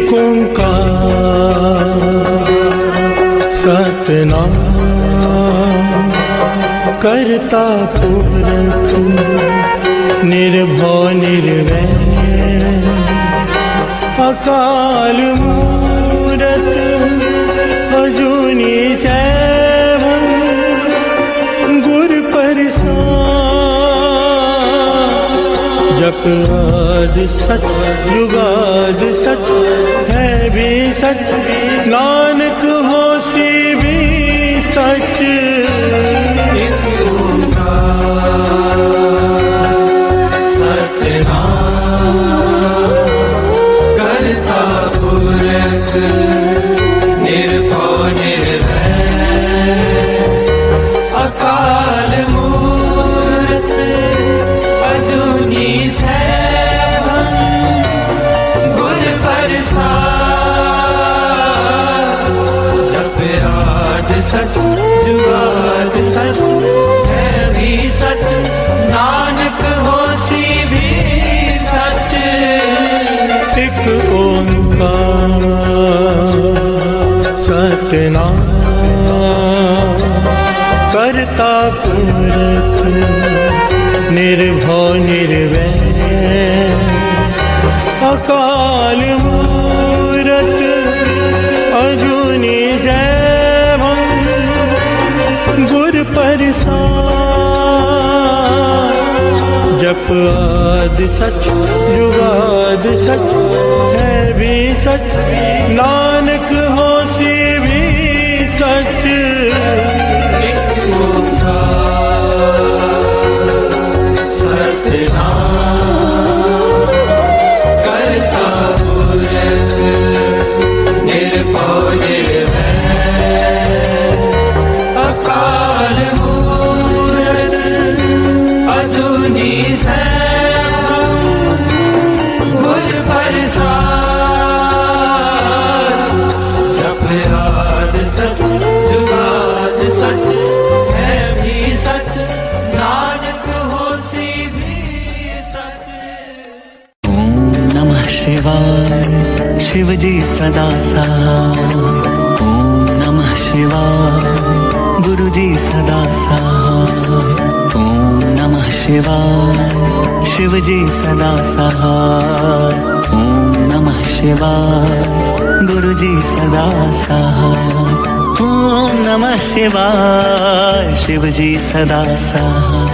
एक ओंकार सतनाम करता पुरख निर्भव निर्वैर अकाल मूरत अजूनी सैभं गुर प्रसाद। जप आदि सच जुगाद सच है भी सच नानक होसी भी सच। निर्भव निर्वैर अकाल मूरत अजूनी सैभं गुर प्रसाद। जप आद सच जुगाद सच है भी सच नानक होसी भी सच। एक ओंकार सतनाम करता पुरख निर्भव निर्वैर अकाल मूरत अजूनी सैभं गुर प्रसाद। जप आदि सच जुगाद सच है भी सच नानक होसी भी सच। एक ओंकार सतनाम करता पुरख निर्भव निर्वैर अकाल मूरत अजूनी सैभं गुर प्रसाद। जप आद सच जुगाद सच है भी सच नानक होसी भी सच। ओम नमः शिवाय शिव जी सदा सहाय। ओम नमः शिवाय गुरु जी सदा सहाय। ओम नमः शिवाय शिव जी सदा सहाय। ओम नमः शिवाय गुरु जी सदा सहाय। ओम नमः शिवाय शिव जी सदा सहाय।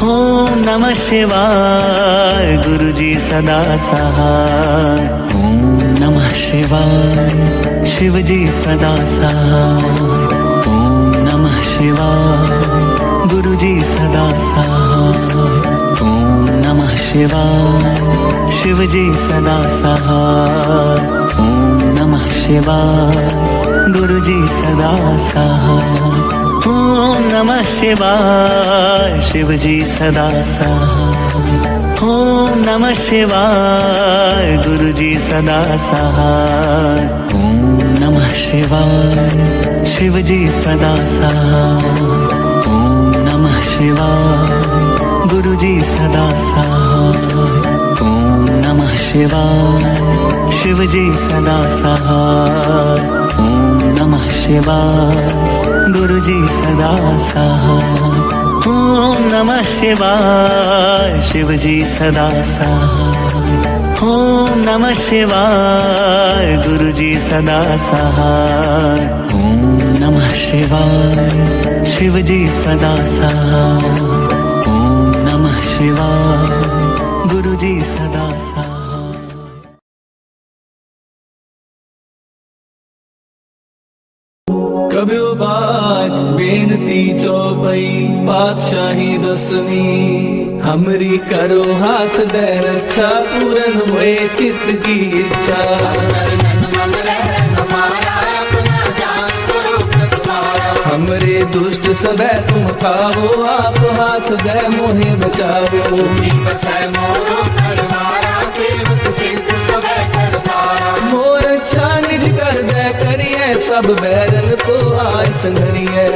ओम नमः शिवाय गुरु जी सदा सहाय। ओम नमः शिवाय शिव जी सदा सहाय। ओम नमः शिवाय गुरु जी सदा सहाय। ओम नमः शिवाय शिव जी सदा सहाय। ओम नमः शिवाय गुरु जी सदा सहाय। ओम नमः शिवाय शिव जी सदा सहाय। ओम नमः शिवाय गुरु जी सदा सहाय। ओम नमः शिवाय शिव जी सदा सहाय। ओम नमः शिवाय गुरु जी सदा सहाय। ओम नमः शिवाय शिव जी सदा सहाय। ओम नमः शिवाय गुरु जी सदा सहाय। ओम नमः शिवाय शिव जी सदा सहाय। ओम नमः शिवाय गुरु जी सदा सहाय। ओम नमः शिवाय शिव जी सदा सहाय। ओम नमः शिवाय गुरु जी सदा सहाय। कबियो बाज बेनती चौपई पातशाही दसवीं हमरी करो हाथ दे रक्षा पूरन हुए चित्त की इच्छा। हमरे दुष्ट सबे तुम खाओ आप हाथ दे मोहे बचाओ। मोर अच्छा निज कर दे करिए सब बैरन को आय संगरिए।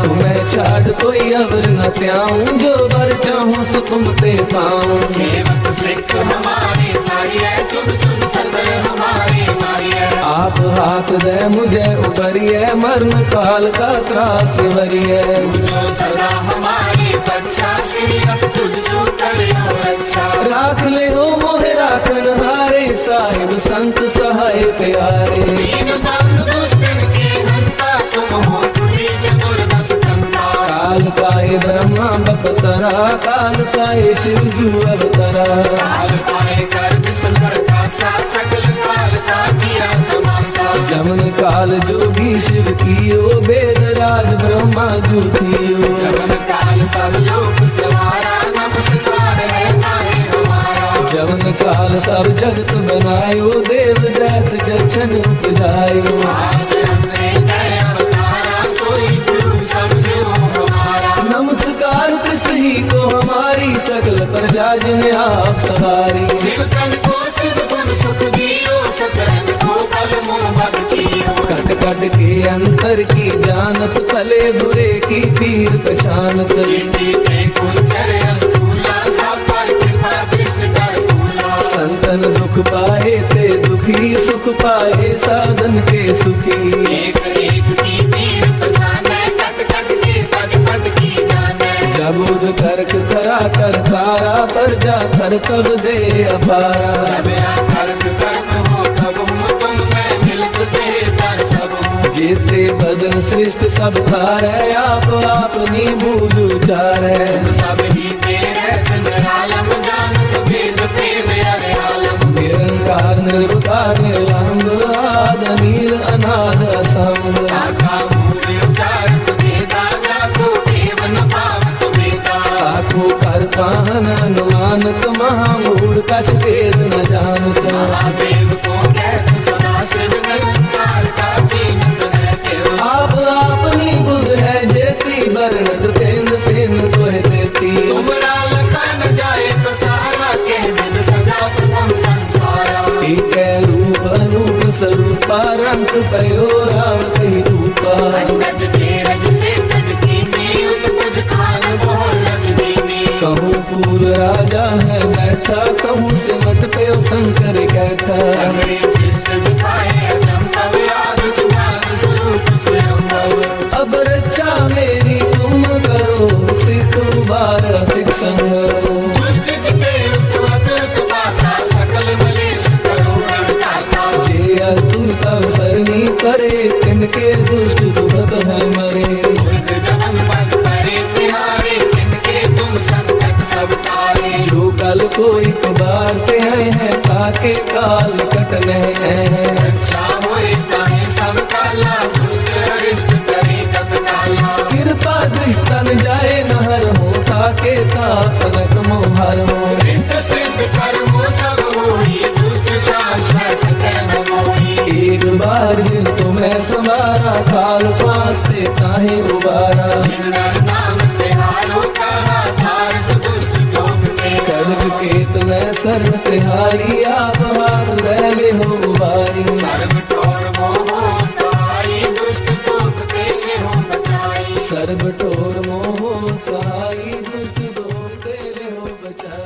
तुम्हें छाड़ कोई अवर न त्याऊं, जो बर चाहूं सो तुम ते पाऊं। सेवक सिख हमारे मारिए, चुन चुन सदर हमारे मारिए। आप हाथ दे मुझे उबरिए, मरण काल का त्रास वरिए। जो सदा हमारी रक्षा, श्री अस्तुल जो करियो रक्षा। राख ले हो मोहे राखन हारे, साहिब संत सहाय प्यारे। दीन बंधु दुष्टन के हंता, तुम हो तुरी चतुर्दश कंता। काल पाए ब्रह्मा बपतरा, काल पाए शिव जू अवतरा। काल पाए कर विष्णु का सा, सकल काल का किया तमाशा। जमन काल जोगी शिव कियो, वेद राज ब्रह्मा जू थियो। जमन काल सब लोक सवारा, नमस्कार है नारे हमारा। जमन काल सब जगत बनायो, देव दैत जछन उपजायो। आज हमने दया अवतारा, सोई गुरु समझो हमारा। नमस्कार तिसही को हमारी, सकल प्रजा जिन्हें आप सवारी। शिव तन को सिद्ध गुण सुख दियो, सकरन को बल मुँह भक्तियो। कट कट के अंतर की जानत, भले बुरे की पीर पहचानत। कीर्ति के कुंजर अस्तूला, सापर कृपा दृष्टि कर फूला। संतन दुख पाए ते दुखी, सुख पाए साधन के सुखी। एक एक की पीर पहचाने, कट कट के पद पद की जाने। जब उद कर्क करा कर तारा, पर जा कर तब दे अपारा। जब कर्म कर्म हो तब हूँ, तुम मैं मिलत दे कर सब हूँ। जेते बदन सृष्ट सब थारे, आप अपनी भूल उचारे। तुम सब ही तेरे दिन आलम, जानत वेद प्रेम अरे आलम। निरंकार निर्विकार निरालंब, आद नील अनाद असंग। आका मूल उचारत वेदा, जाको देव न पावत वेदा। आखो कर पाहन अनुमानत, महामूढ़ कछ वेद न जानत। महादेव को कहत सदा शिव, निरंकार का जीनत रहते हो। आप अपनी बुध है जेती, वर्णत तेन तेन तोह देती। तुमरा लखा न जाए पसारा, के बिन सजा प्रथम संसारा। एक रूप अनूप स्वरूपा, रंग पयो राम कही रूपा। अंगद तेरज से तज कीनी, उत्पज खान बहु रज दीनी। कहूँ पूर राजा है बैठा, कहूँ सिमट पे शंकर कैठा। सगरे शिष्ट दिखाए अचंभव, याद जुबान स्वरूप स्वयंभव। अब रक्षा मेरी तुम करो, सिख उबारा सिख संगरो। दुष्ट जिते उत्तवत उत्पाता, सकल मलेश करो रणदाता। जे अस्तु तब सरनी करे, तिनके दुष्ट दुखत है मरे। बुद्ध जमन पद करे तिहारे, तिनके तुम संकट सब तारे। जो कल को एक बार ते हैं, ताके काल कटने हैं। रक्षा होए ताहे सब काला, दुष्ट अरिष्ट करे तत्काला। कृपा दृष्टन जाए नहर हो, ताके ताकनक मोहर हो। नित्य सिद्ध कर्मो सब होई, दुष्ट शासन सकै न मोही। एक बार जिन तुम्हें संवारा, काल पास्ते ताहे उबारा। जिनर नाम तिहारो कहा, भारत दुष्ट लोक के। खड्ग केत में सर्व तिहारी, आप हाथ रहे हो उबारी। सर्व ठोर मोहो सहाई, दुष्ट लोक के हो बचाई। सर्व ठोर मोह सहाई, दुष्ट दोष तेरे हो बचाई।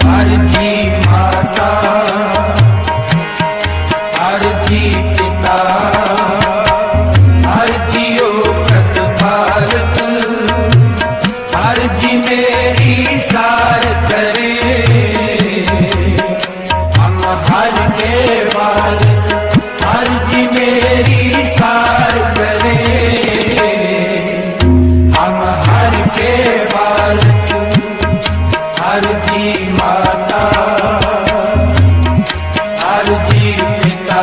हर जी माता, हर जी पिता, हर जियो प्रतिपालक, हर जी मेरी सार करे। हम हर के बालक, हर जी मेरी सार करे। हम हर के बालक, हर जी माता, हर जी पिता,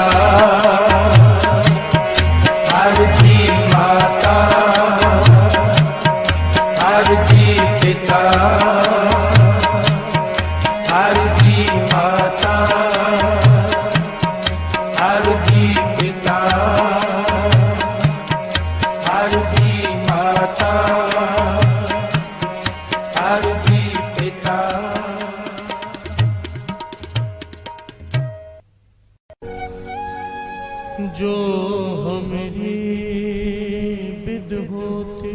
हर जी माता, हर जी पिता, हर जी माता, हर जी पिता, हर जी माता, हर जी पिता। जो हमरी बिद होते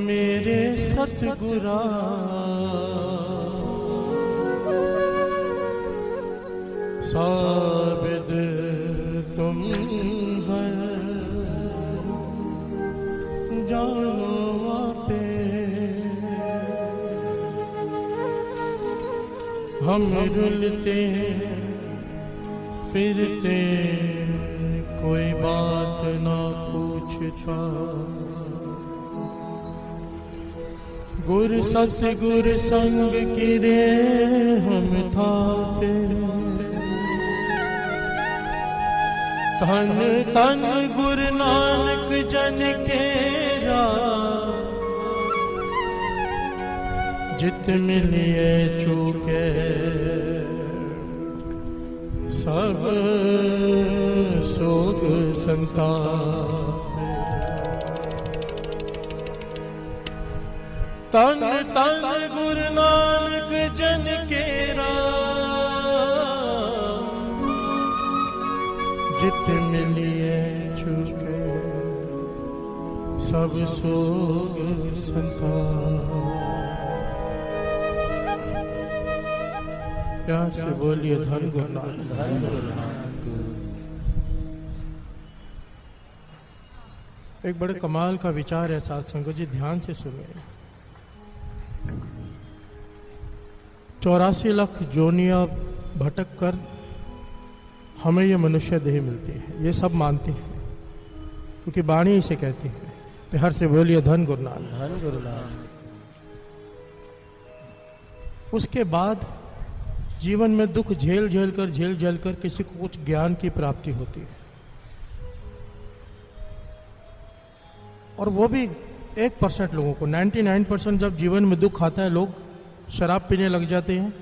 मेरे सतगुरा साबिद तुम है जानो आपे हम रुलते फिरते कोई बात ना पूछता गुर सतगुर संग किरे हम थाते धन धन गुरु नानक जन केरा जित मिलिए चूके सब सोग संताप तन तन गुरु नानक जन केरा जित मिलिए चुके सब सोग संताप। प्यार से बोलिए धन गुरु नानक। एक बड़े कमाल का विचार है साथ संगत जी, ध्यान से सुनिए। 84 लाख जोनियां भटक कर हमें ये मनुष्य देह मिलती है, ये सब मानते हैं क्योंकि वाणी इसे कहती है। प्यार से बोलिए धन गुरु नानक। धन गुरु नानक। उसके बाद जीवन में दुख झेल झेल कर किसी को कुछ ज्ञान की प्राप्ति होती है, और वो भी 1% लोगों को। 99% जब जीवन में दुख आता है लोग शराब पीने लग जाते हैं,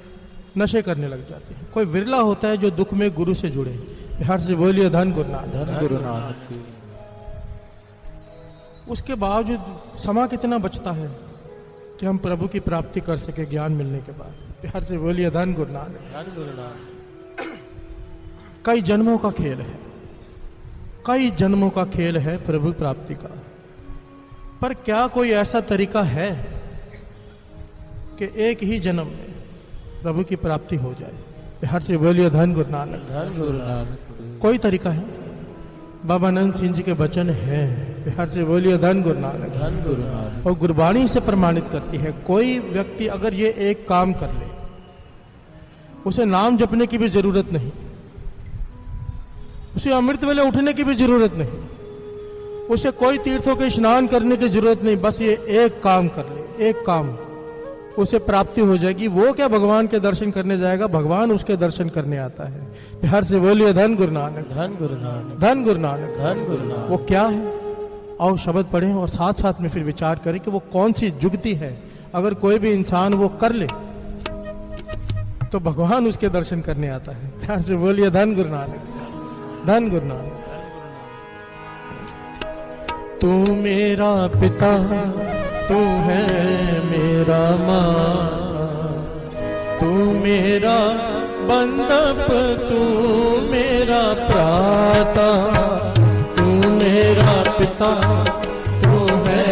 नशे करने लग जाते हैं। कोई विरला होता है जो दुख में गुरु से जुड़े। बिहार से बोलिए धन गुरु नानक। धन गुरु नानक। उसके बावजूद समा कितना बचता है कि हम प्रभु की प्राप्ति कर सके ज्ञान मिलने के बाद। बिहार से बोलिए धन गुरु नानक। धन गुरु नानक। कई जन्मों का खेल है, कई जन्मों का खेल है प्रभु प्राप्ति का। पर क्या कोई ऐसा तरीका है कि एक ही जन्म में प्रभु की प्राप्ति हो जाए? बिहार से बोलिए धन गुरु नानक। धन गुरु नानक। कोई तरीका है? बाबा नंद सिंह जी के वचन है। बिहार से बोलिए धन गुरु नानक। धन गुरु नानक। और गुरबाणी से प्रमाणित करती है, कोई व्यक्ति अगर ये एक काम कर ले, उसे नाम जपने की भी जरूरत नहीं, उसे अमृत वेले उठने की भी जरूरत नहीं, उसे कोई तीर्थों के स्नान करने की जरूरत नहीं, बस ये एक काम कर ले, एक काम, उसे प्राप्ति हो जाएगी। वो क्या भगवान के दर्शन करने जाएगा, भगवान उसके दर्शन करने आता है। प्यार से बोलिए धन गुरु नानक। धन गुरु नानक। धन गुरु नानक। धन गुरु नानक। वो क्या है? आओ शब्द पढ़ें और साथ साथ में फिर विचार करें कि वो कौन सी जुगती है। अगर कोई भी इंसान वो कर ले तो भगवान उसके दर्शन करने आता है। प्यार से बोलिए धन गुरु नानक। धन गुरु नानक। तू मेरा पिता, तू है मेरा माँ, तू मेरा बंधप, तू मेरा प्राता, तू मेरा पिता, तू है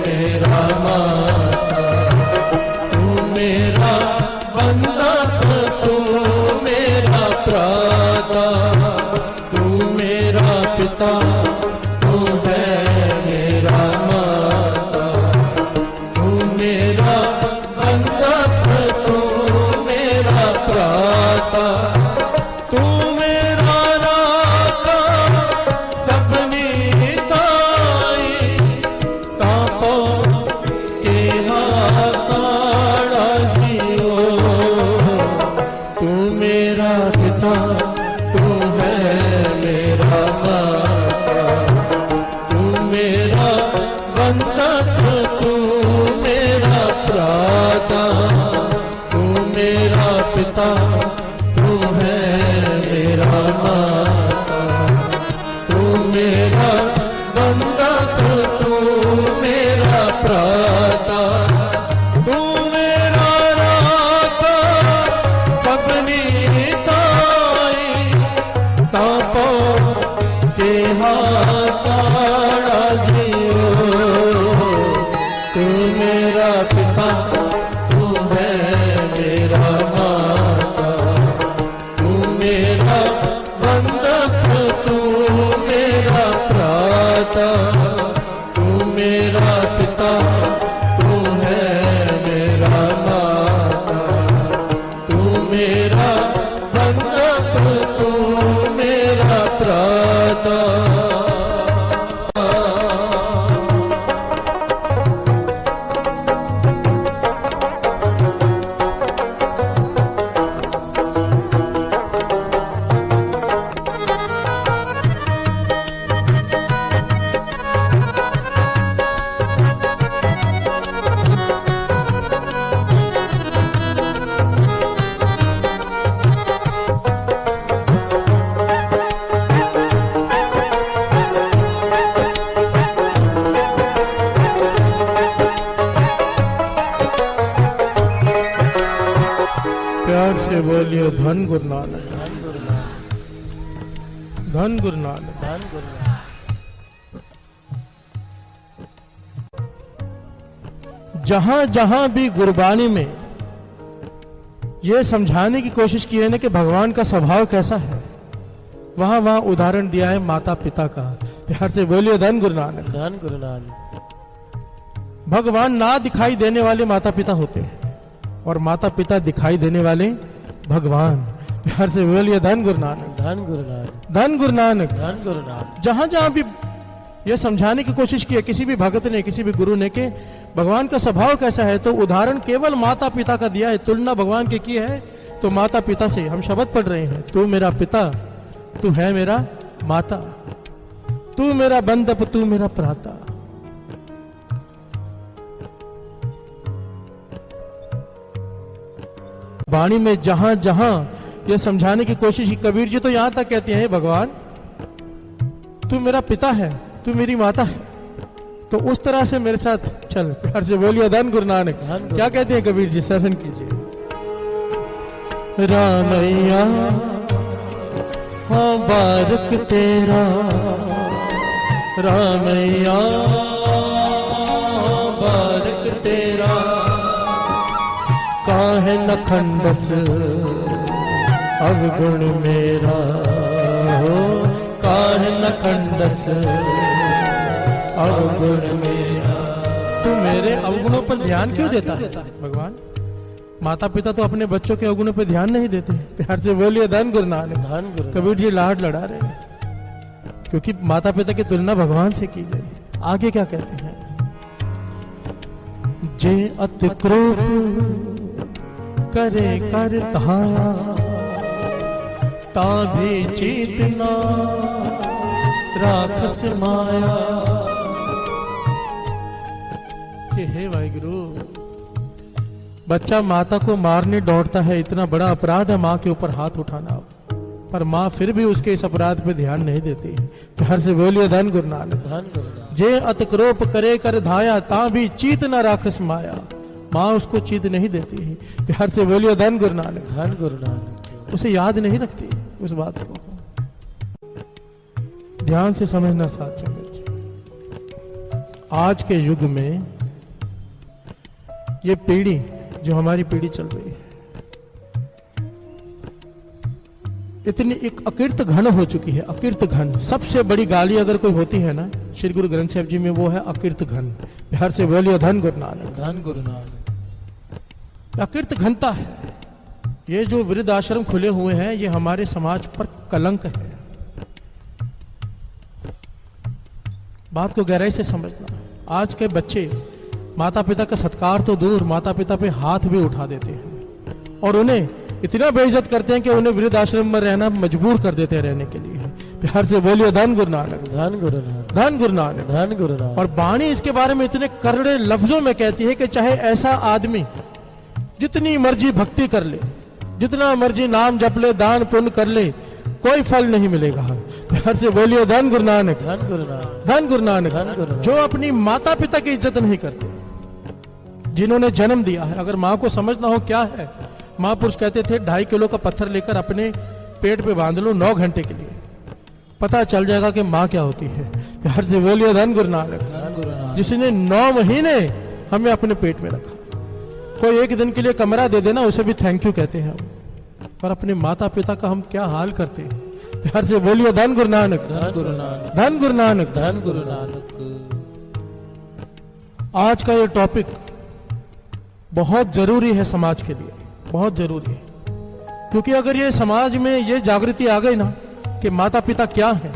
मेरा माता, तू मेरा बंधप, तू मेरा प्राता, तू मेरा पिता, तू है मेरा माता, तू मेरा बंधप, तू मेरा प्राता, तू मेरा राता सबनी ताई, तापो के हाकाड़ा जियो, तू मेरा पिता, तू है मेरा माता, तू मेरा बंधप, तू मेरा प्राता, तू मेरा पिता, तू है मेरा माता, तू मेरा बंधप, तू मेरा प्राता, तू मेरा राता सबनी ताई, हाथाड़ा जियो, तू मेरा पिता, तू है मेरा माता, तू मेरा बंधक, तू मेरा भ्राता, तू मेरा पिता, तू है मेरा माता, तू मेरा बंधक, तू मेरा भ्राता। प्यार से बोलियो धन गुरु नानक, धन गुरु नानक, धन गुरु नानक। जहां जहां भी गुरबाणी में यह समझाने की कोशिश की है ना कि भगवान का स्वभाव कैसा है, वहां वहां उदाहरण दिया है माता पिता का। प्यार से बोलिए धन गुरु नानक, धन गुरु नानक। भगवान ना दिखाई देने वाले माता पिता होते हैं और माता पिता दिखाई देने वाले भगवान। प्यार से बोलिए धन गुरु नानक, धन गुरु नानक, धन गुरु नानक। धन गुरु नानक। जहां जहां भी यह समझाने की कोशिश की है किसी भी भगत ने, किसी भी गुरु ने, कि भगवान का स्वभाव कैसा है, तो उदाहरण केवल माता पिता का दिया है। तुलना भगवान की की है तो माता पिता से। हम शब्द पढ़ रहे हैं, तू मेरा पिता, तू है मेरा माता, तू मेरा बंधप, तू मेरा भ्राता। वाणी में जहां जहां यह समझाने की कोशिश की, कबीर जी तो यहां तक कहते हैं भगवान तू मेरा पिता है, तू मेरी माता है, तो उस तरह से मेरे साथ चल। प्यार से बोलिए धन गुरु नानक। क्या कहते हैं कबीर जी, श्रवण कीजिए। रामैया हाँ बारक तेरा, रामैया बारक तेरा, काहे न खंडस अवगुण मेरा हो, काहे न खंडस अवगुण मेरा। तू मेरे अवगुणों पर ध्यान क्यों देता है भगवान? माता पिता तो अपने बच्चों के अवगुणों पर ध्यान नहीं देते। प्यार से बोलिए धन गुरु नानक, धन गुरु। कबीर जी लाड लड़ा रहे हैं क्योंकि माता पिता की तुलना भगवान से की गई। आगे क्या कहते हैं, जे अति क्रोध करे कर धाया, ताभी चेतना राखस माया। कि हे वाहिगुरु, बच्चा माता को मारने दौड़ता है, इतना बड़ा अपराध है माँ के ऊपर हाथ उठाना, पर माँ फिर भी उसके इस अपराध पे ध्यान नहीं देती। प्यार से बोलिए धन गुरु नानक, धन गुरु नानक। जे अतक्रोप करे कर धाया, ता भी चीत न राखस माया। माँ उसको चीत नहीं देती है। प्यार से बोलिए धन गुरु नानक, धन गुरु नानक। उसे याद नहीं रखती उस बात को। ध्यान से समझना साथ संगत जी, आज के युग में ये पीढ़ी जो हमारी पीढ़ी चल रही है, इतनी एक अकीर्त घन हो चुकी है। अकीर्त घन, सबसे बड़ी गाली अगर कोई होती है ना श्री गुरु ग्रंथ साहिब जी में, वो है अकीर्त घन। प्यार से बोलिए धन गुरु नानक, धन गुरु नानक। अकीर्त घनता है। ये जो वृद्ध आश्रम खुले हुए हैं, ये हमारे समाज पर कलंक है। बात को गहराई से समझना। आज के बच्चे माता पिता का सत्कार तो दूर, माता पिता पे हाथ भी उठा देते हैं और उन्हें इतना बेइज्जत करते हैं कि उन्हें वृद्ध आश्रम में रहना मजबूर कर देते हैं रहने के लिए। प्यार से बोलिए धन गुरु नानक, धन गुरु नानक, धन गुरु नानक, धन गुरु नानक। और वाणी इसके बारे में इतने करड़े लफ्जों में कहती है कि चाहे ऐसा आदमी जितनी मर्जी भक्ति कर ले, जितना मर्जी नाम जप ले, दान पुण्य कर ले, कोई फल नहीं मिलेगा। प्यार से बोलिए धन गुरु नानक, धन गुरु नानक, धन गुरु नानक। धन गुरु नानक। जो अपनी माता पिता की इज्जत नहीं करते, जिन्होंने जन्म दिया है। अगर माँ को समझना हो क्या है, महापुरुष कहते थे 2.5 किलो का पत्थर लेकर अपने पेट पे बांध लो 9 घंटे के लिए, पता चल जाएगा कि माँ क्या होती है। प्यार से बोलिए धन गुरु नानक, धन गुरु नानक। जिसने 9 महीने हमें अपने पेट में रखा। कोई एक दिन के लिए कमरा दे देना, उसे भी थैंक यू कहते हैं हम, पर अपने माता पिता का हम क्या हाल करते हैं। प्यार से बोलिए धन गुरु नानक, धन गुरु नानक, धन गुरु नानक। धन गुरु नानक। आज का ये टॉपिक बहुत जरूरी है समाज के लिए, बहुत जरूरी है। क्योंकि अगर ये समाज में ये जागृति आ गई ना कि माता पिता क्या है,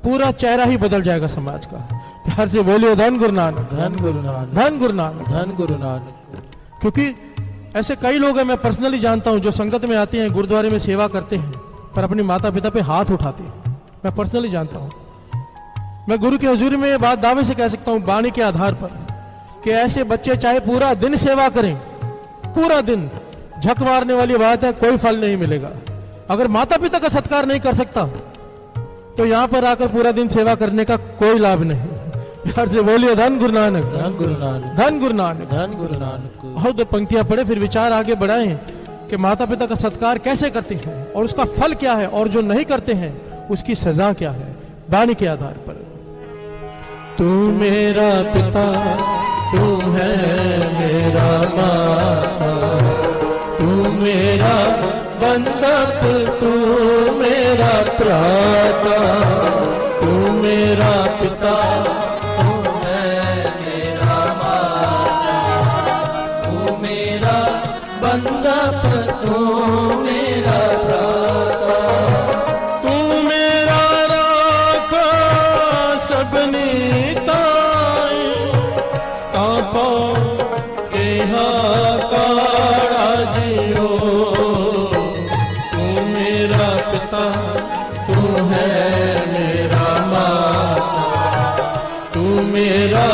पूरा चेहरा ही बदल जाएगा समाज का। प्यार से बोलिए धन गुरु नानक, धन गुरु नानक, धन गुरु नानक, धन गुरु नानक। क्योंकि ऐसे कई लोग हैं, मैं पर्सनली जानता हूं, जो संगत में आते हैं, गुरुद्वारे में सेवा करते हैं, पर अपनी माता पिता पे हाथ उठाते हैं। मैं पर्सनली जानता हूं। मैं गुरु की हजूरी में ये बात दावे से कह सकता हूं, वाणी के आधार पर, कि ऐसे बच्चे चाहे पूरा दिन सेवा करें, पूरा दिन, झक मारने वाली बात है, कोई फल नहीं मिलेगा। अगर माता पिता का सत्कार नहीं कर सकता तो यहां पर आकर पूरा दिन सेवा करने का कोई लाभ नहीं। प्यार से बोलिए धन गुरु नानक, धन गुरु नानक, धन गुरु नानक। धन गुरु नानक। और 2 पंक्तियां पढ़े, फिर विचार आगे बढ़ाएं कि माता पिता का सत्कार कैसे करते हैं और उसका फल क्या है, और जो नहीं करते हैं उसकी सजा क्या है, वाणी के आधार पर। तू मेरा पिता, तू है मेरा माता, तू मेरा बंधक, तू मेरा प्राता, तू मेरा पिता, तू है मेरा माता, तू मेरा बंधक, तू मेरा प्राता, तू मेरा राखा सबनी ताई, कापा केहा काड़ा जियो, तू मेरा पिता, तू है मेरा माता, तू मेरा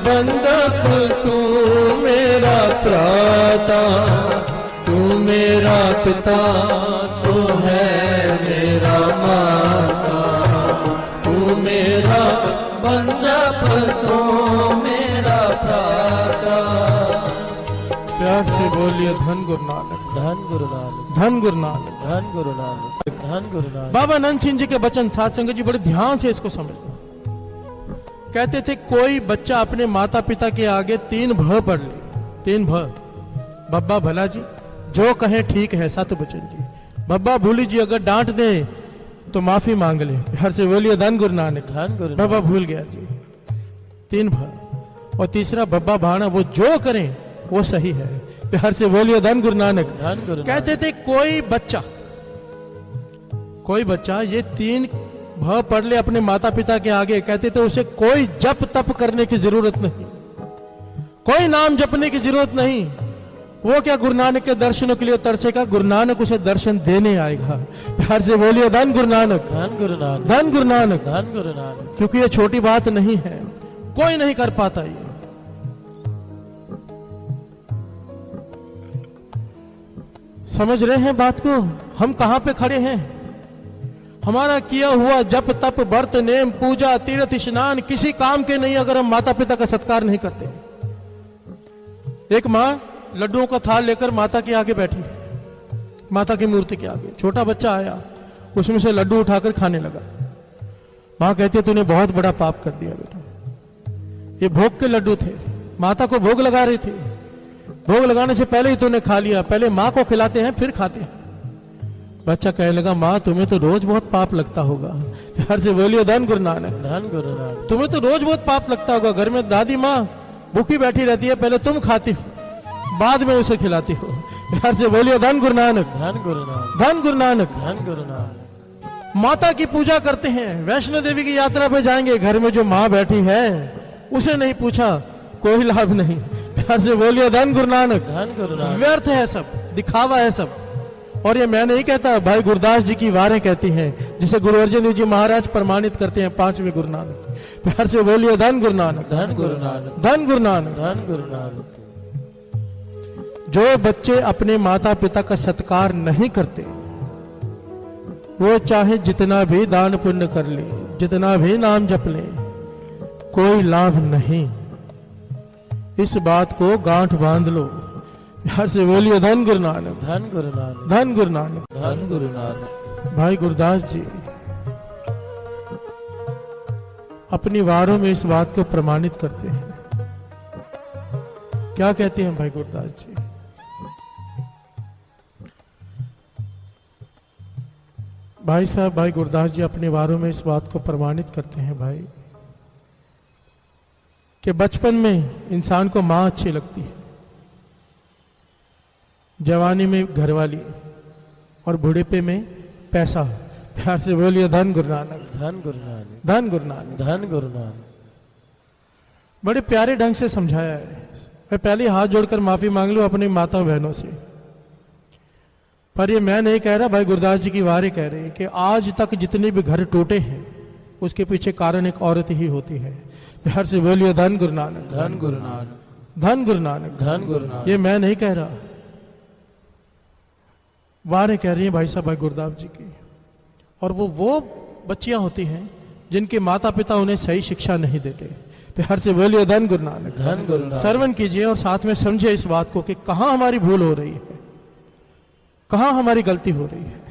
बंधक, तू मेरा त्राता, तू मेरा पिता, तू है मेरा माता, तू मेरा बंधक, तू मेरा त्राता। प्यार से बोलिए धन गुरु नानक, धन गुरु नानक, धन गुरु नानक, धन गुरु नानक, धन गुरु नानक। बाबा नंद सिंह जी के वचन साध संगत जी बड़े ध्यान से इसको समझना। कहते थे कोई बच्चा अपने माता पिता के आगे 3 भ पढ़ ले, 3 भ, बब्बा भला जी, जो कहे ठीक है, सत बचन जी, बब्बा भूली जी, अगर डांट दे तो माफी मांग ले। हर से बोलिए धन गुरु नानक, धन गुरु बब्बा भूल गया जी, 3 भ। और तीसरा बब्बा भाना, वो जो करें वो सही है। प्यार से बोलिए धन गुरु नानक, धन गुरु नानक। कहते थे कोई बच्चा ये 3 भ पढ़ ले अपने माता पिता के आगे, कहते थे उसे कोई जप तप करने की जरूरत नहीं, कोई नाम जपने की जरूरत नहीं। वो क्या गुरु नानक के दर्शनों के लिए तरसेगा, गुरु नानक उसे दर्शन देने आएगा। प्यार से बोलिए धन गुरु नानक, धन गुरु नानक, धन गुरु नानक। धन गुरु नानक। क्योंकि ये छोटी बात नहीं है, कोई नहीं कर पाता ये। समझ रहे हैं बात को, हम कहां पे खड़े हैं। हमारा किया हुआ जप तप व्रत नेम पूजा तीर्थ स्नान किसी काम के नहीं अगर हम माता पिता का सत्कार नहीं करते। एक माँ लड्डुओं का थाल लेकर माता के आगे बैठी, माता की मूर्ति के आगे, छोटा बच्चा आया, उसमें से लड्डू उठाकर खाने लगा। माँ कहती है तूने बहुत बड़ा पाप कर दिया बेटा, ये भोग के लड्डू थे, माता को भोग लगा रही थी, भोग लगाने से पहले ही तूने खा लिया, पहले माँ को खिलाते हैं फिर खाते हैं। बच्चा कहने लगा माँ तुम्हें तो रोज बहुत पाप लगता होगा। प्यार से बोलिए धन गुरु नानक, धन गुरु नानक। तुम्हें तो रोज बहुत पाप लगता होगा, घर में दादी माँ भूखी बैठी रहती है, पहले तुम खाती हो बाद में उसे खिलाती हो। प्यार से बोलिए धन गुरु नानक, धन गुरु नानक, धन गुरु नानक। धन गुरु नानक। माता की पूजा करते हैं, वैष्णो देवी की यात्रा पे जाएंगे, घर में जो माँ बैठी है उसे नहीं पूछा, कोई लाभ नहीं। प्यार से बोलिए धन गुरु नानक, धन गुरु नानक। व्यर्थ है सब, दिखावा है सब। और ये मैं नहीं कहता, भाई गुरदास जी की वारें कहती हैं, जिसे गुरु अर्जन देव जी महाराज प्रमाणित करते हैं 5वें गुरु नानक। प्यार से बोलिए धन गुरु नानक, धन गुरु नानक, धन गुरु नानक। धन गुरु नानक। जो बच्चे अपने माता पिता का सत्कार नहीं करते, वो चाहे जितना भी दान पुण्य कर ले, जितना भी नाम जप ले, कोई लाभ नहीं। इस बात को गांठ बांध लो। प्यार से बोलिए धन गुरु नानक, धन गुरु नानक, धन गुरु नानक, धन गुरु नानक। भाई गुरदास जी अपनी वारों में इस बात को प्रमाणित करते हैं। क्या कहते हैं भाई गुरदास जी? भाई साहब, भाई गुरदास जी अपने वारों में इस बात को प्रमाणित करते हैं भाई कि बचपन में इंसान को मां अच्छी लगती है, जवानी में घरवाली और बुढ़ेपे में पैसा। प्यार से बोलिए धन गुरु नानक, धन गुरु नानक, धन गुरु नानक। धन गुरु नानक। बड़े प्यारे ढंग से समझाया है। मैं पहले हाथ जोड़कर माफी मांग लूं अपनी माता बहनों से, पर ये मैं नहीं कह रहा, भाई गुरदास जी की वारें कह रहे हैं कि आज तक जितने भी घर टूटे हैं उसके पीछे कारण एक औरत ही होती है। प्यार से बोलिए धन गुरु नानक, धन गुरु नानक, धन गुरु नानक, धन गुरु नानक। ये मैं नहीं कह रहा, वारें कह रही हैं भाई साहब भाई गुरदास जी की। और वो बच्चियां होती हैं जिनके माता पिता उन्हें सही शिक्षा नहीं देते। प्यार से बोलिए धन गुरु नानक, धन गुरु नानक। श्रवण कीजिए और साथ में समझिए इस बात को कि कहां हमारी भूल हो रही है, कहां हमारी गलती हो रही है।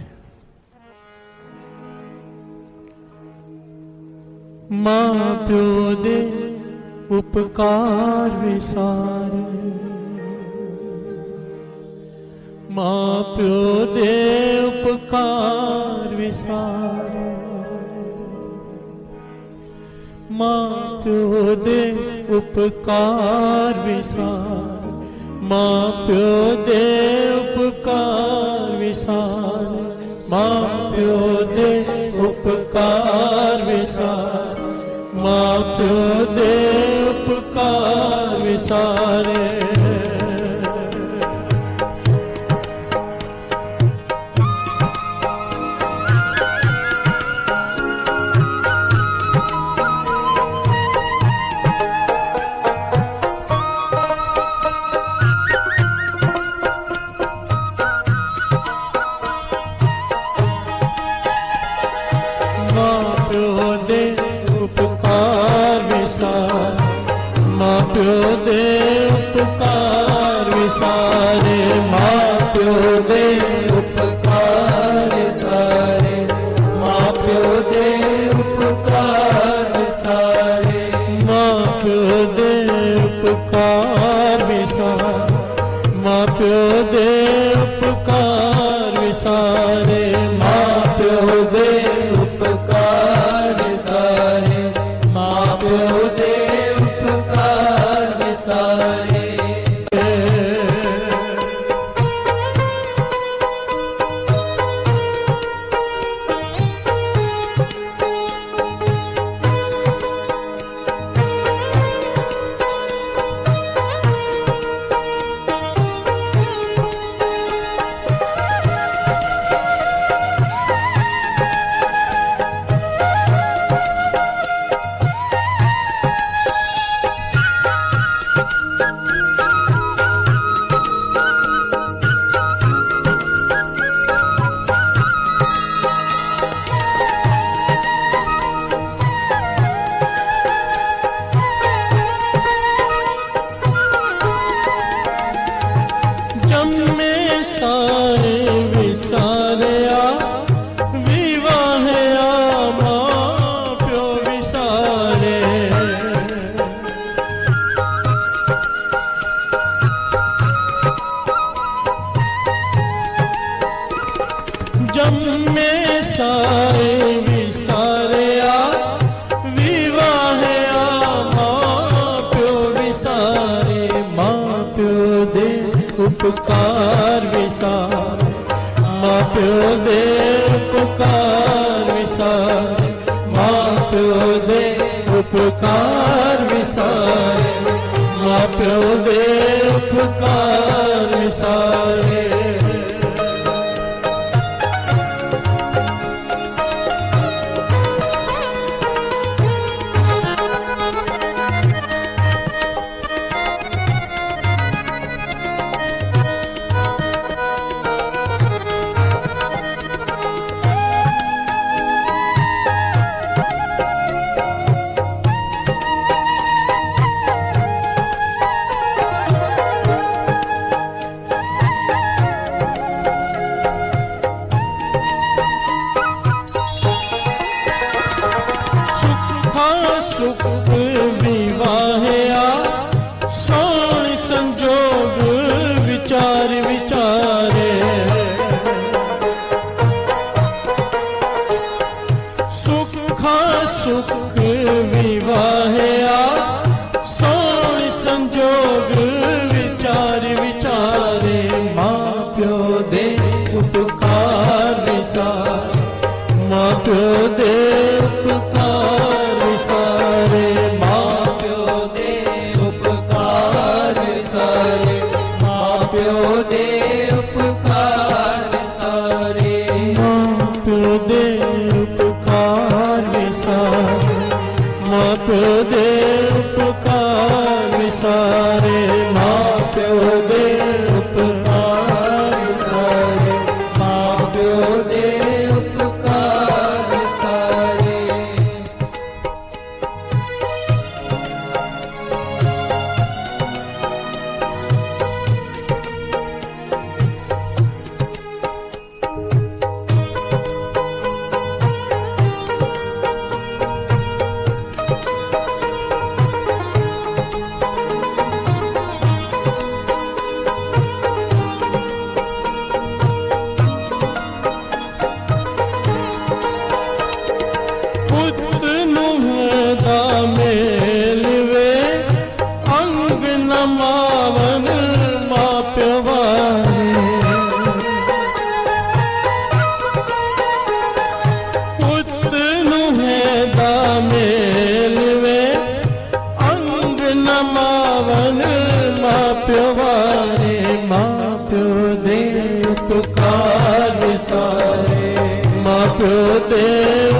मां प्यो दे उपकार विसारे, मां प्यो दे उपकार विसारे, मां प्यो दे उपकार विसारे, मां प्यो दे उपकार विसारे, मां प्यो दे उपकार विसारे, मां प्यो दे उपकार विसारे। उपकार विसारे, मां प्यो दे उपकार विसारे, मां प्यो दे उपकार विसारे, मां प्यो दे उपकार विसारे। सुख विवाहया सोण संजोग विचार विचारे सुखा सुख विवाहया सोण संजोग विचार विचारे माँ प्यो दे उपकार विसार माँ प्यो दे उपकार विसारे माँ प्यो दे उपकार विसारे माँ प्यो दे उपकार विसारे माँ प्यो दे उपकार विसारे माँ प्यो दे उपकार विसारे माँ प्यो दे उपकार विसारे माँ प्यो दे उपकार विसारे पुत नुहदा मेलवे अंग नमावन माँ प्यवारे पुत नुहदा मेलवे अंग नमावन माँ प्यवारे माँ प्यो दे उपकार विसारे माँ प्यो दे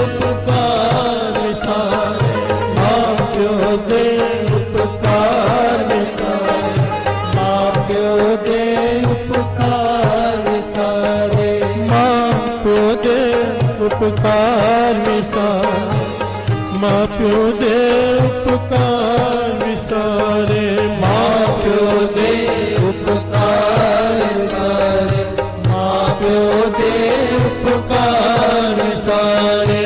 उपकार विसारे माँ प्यो दे उपकार विसारे माँ प्यो दे उपकार विसारे माँ प्यो दे उपकार विसारे माँ प्यो दे उपकार विसारे माँ प्यो दे उपकार विसारे माँ प्यो दे उपकार विसारे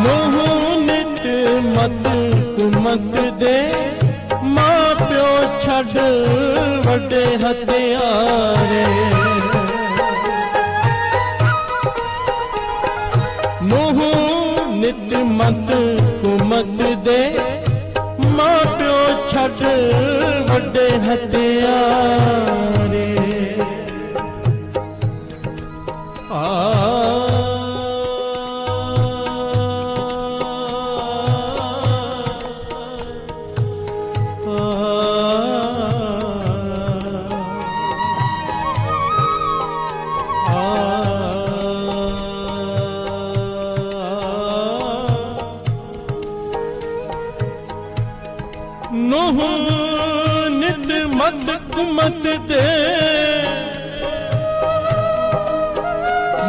मोह नित मत कुमत दे माँ प्यो छड़ वड्डे हथियारे मोह नित मत कुमत दे माँ प्यो छड़ वड्डे हथियारे नोह नित मत कुमत दे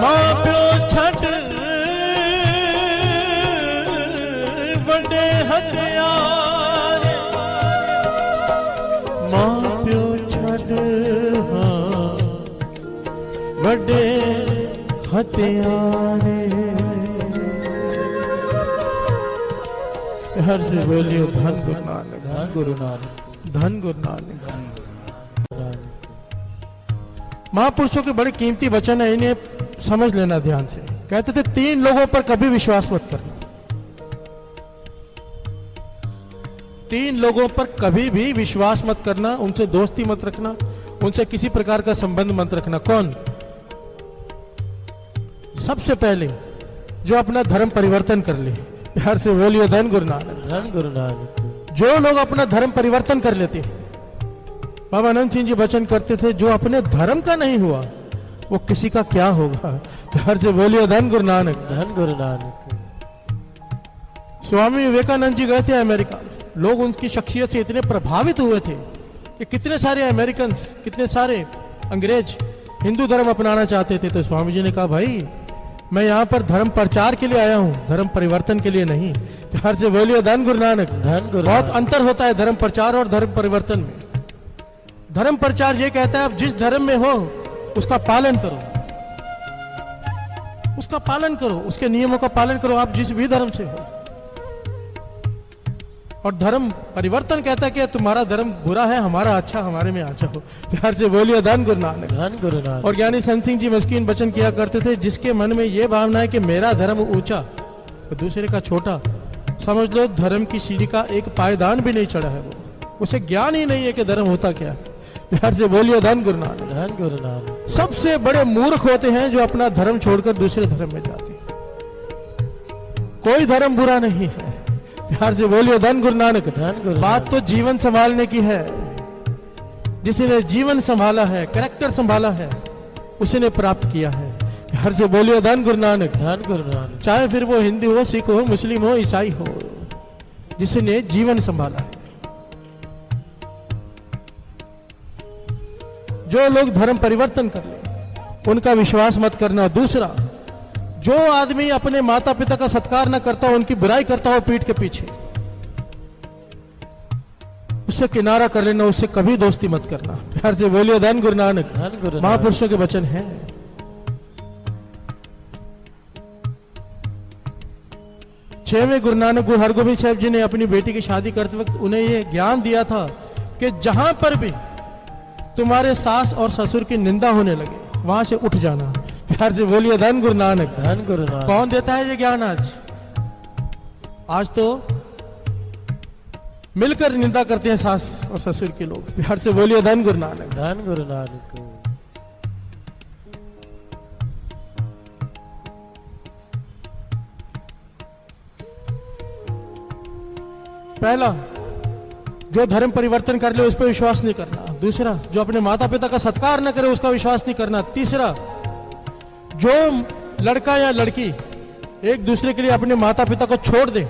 माँ प्यो छठ बड़े हथियार माँ प्यो छठ हाँ बड़े हथियारे हर से बोलियो धन गुरु नानक धन गुरु नानक धन गुरु नानक। महापुरुषों के बड़े कीमती वचन है, इन्हें समझ लेना ध्यान से। कहते थे 3 लोगों पर कभी विश्वास मत करना, 3 लोगों पर कभी भी विश्वास मत करना, उनसे दोस्ती मत रखना, उनसे किसी प्रकार का संबंध मत रखना। कौन? सबसे पहले जो अपना धर्म परिवर्तन कर ले। प्यार से बोलिए धन गुरु नानक धन गुरु नानक। जो लोग अपना धर्म परिवर्तन कर लेते हैं, बाबा अनंत सिंह जी वचन करते थे, जो अपने धर्म का नहीं हुआ वो किसी का क्या होगा। प्यार से बोलिए धन गुरु नानक। धन गुरु नानक। स्वामी विवेकानंद जी गए थे अमेरिका। लोग उनकी शख्सियत से इतने प्रभावित हुए थे कि कितने सारे अमेरिकन, कितने सारे अंग्रेज हिंदू धर्म अपनाना चाहते थे। तो स्वामी जी ने कहा, भाई मैं यहाँ पर धर्म प्रचार के लिए आया हूँ, धर्म परिवर्तन के लिए नहीं। प्यार से बोलिए धन गुरु नानक। धन गुरु बहुत नानक। अंतर होता है धर्म प्रचार और धर्म परिवर्तन में। धर्म प्रचार ये कहता है आप जिस धर्म में हो उसका पालन करो, उसका पालन करो, उसके नियमों का पालन करो, आप जिस भी धर्म से हो। और धर्म परिवर्तन कहता है कि तुम्हारा धर्म बुरा है, हमारा अच्छा, हमारे में अच्छा हो। प्यार से बोलिए धन गुरु नानक। धन गुरु नानक। और ज्ञानी संत सिंह जी मस्कीन वचन किया करते थे, जिसके मन में यह भावना है कि मेरा धर्म ऊंचा और दूसरे का छोटा, समझ लो धर्म की सीढ़ी का एक पायदान भी नहीं चढ़ा है। वो उसे ज्ञान ही नहीं है कि धर्म होता क्या है। प्यार से बोलिए धन गुरु नानक। धन गुरु नानक। सबसे बड़े मूर्ख होते हैं जो अपना धर्म छोड़कर दूसरे धर्म में जाते हैं। कोई धर्म बुरा नहीं है। प्यार से बोलिए धन गुरु नानक। धन गुरु बात तो जीवन संभालने की है। जिसने जीवन संभाला है, कैरेक्टर संभाला है, उसने प्राप्त किया है। प्यार से बोलिए धन गुरु नानक। धन गुरु नानक। चाहे फिर वो हिंदू हो, सिख हो, मुस्लिम हो, ईसाई हो, जिसने जीवन संभाला है। जो लोग धर्म परिवर्तन कर ले उनका विश्वास मत करना। दूसरा, जो आदमी अपने माता पिता का सत्कार न करता हो, उनकी बुराई करता हो पीठ के पीछे, उससे किनारा कर लेना, उससे कभी दोस्ती मत करना। प्यार से बोलिए धन गुरु नानक। धन गुरु नानक। महापुरुषों के वचन हैं। छवें गुरु नानक गुरु हरगोबिंद साहब जी ने अपनी बेटी की शादी करते वक्त उन्हें यह ज्ञान दिया था कि जहां पर भी तुम्हारे सास और ससुर की निंदा होने लगे वहां से उठ जाना। प्यार से बोलिए धन गुरु नानक। धन गुरु नानक। कौन देता है ये ज्ञान आज? आज तो मिलकर निंदा करते हैं सास और ससुर के लोग। प्यार से बोलिए धन गुरु नानक। धन गुरु नानक। पहला, जो धर्म परिवर्तन कर ले उस पर विश्वास नहीं करना। दूसरा, जो अपने माता पिता का सत्कार न करे उसका विश्वास नहीं करना। तीसरा, जो लड़का या लड़की एक दूसरे के लिए अपने माता पिता को छोड़ दे,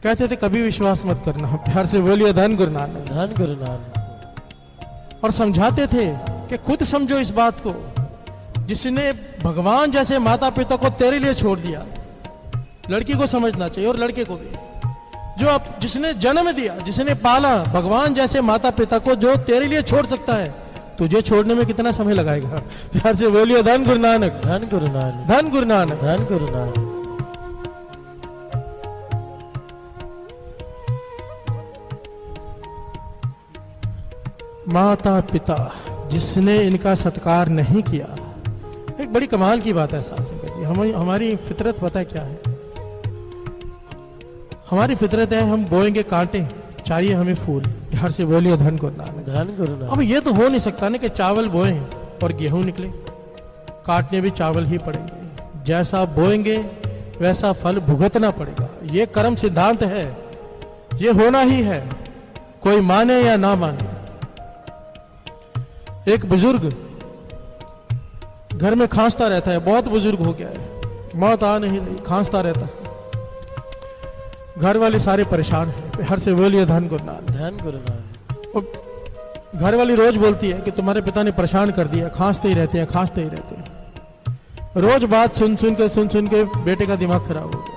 कहते थे कभी विश्वास मत करना। प्यार से बोलिए धन गुरु नानक। धन गुरु नानक। और समझाते थे कि खुद समझो इस बात को, जिसने भगवान जैसे माता पिता को तेरे लिए छोड़ दिया, लड़की को समझना चाहिए और लड़के को भी। जो अब जिसने जन्म दिया, जिसने पाला, भगवान जैसे माता पिता को जो तेरे लिए छोड़ सकता है, तुझे छोड़ने में कितना समय लगाएगा? प्यार से बोलिए धन गुरु नानक। धन गुरु नानक। धन गुरु नानक। धन गुरु नानक। माता पिता जिसने इनका सत्कार नहीं किया, एक बड़ी कमाल की बात है साथ संगत जी। हमारी फितरत पता है क्या है? हमारी फितरत है हम बोएंगे कांटे, चाहिए हमें फूल। प्यार से बोलिए धन गुरु नानक। धन गुरु नानक। अब ये तो हो नहीं सकता ना कि चावल बोएं और गेहूं निकले, काटने भी चावल ही पड़ेंगे। जैसा बोएंगे वैसा फल भुगतना पड़ेगा। ये कर्म सिद्धांत है, ये होना ही है, कोई माने या ना माने। एक बुजुर्ग घर में खांसता रहता है, बहुत बुजुर्ग हो गया है, मौत आ नहीं रही, खांसता रहता है। घर वाले सारे परेशान हैं। हर से बोलिए धन गुरु नानक। धन गुरु नानक। और घर वाली रोज बोलती है कि तुम्हारे पिता ने परेशान कर दिया, खांसते ही रहते हैं, खांसते ही रहते हैं। रोज बात सुन सुन के बेटे का दिमाग खराब हो गया।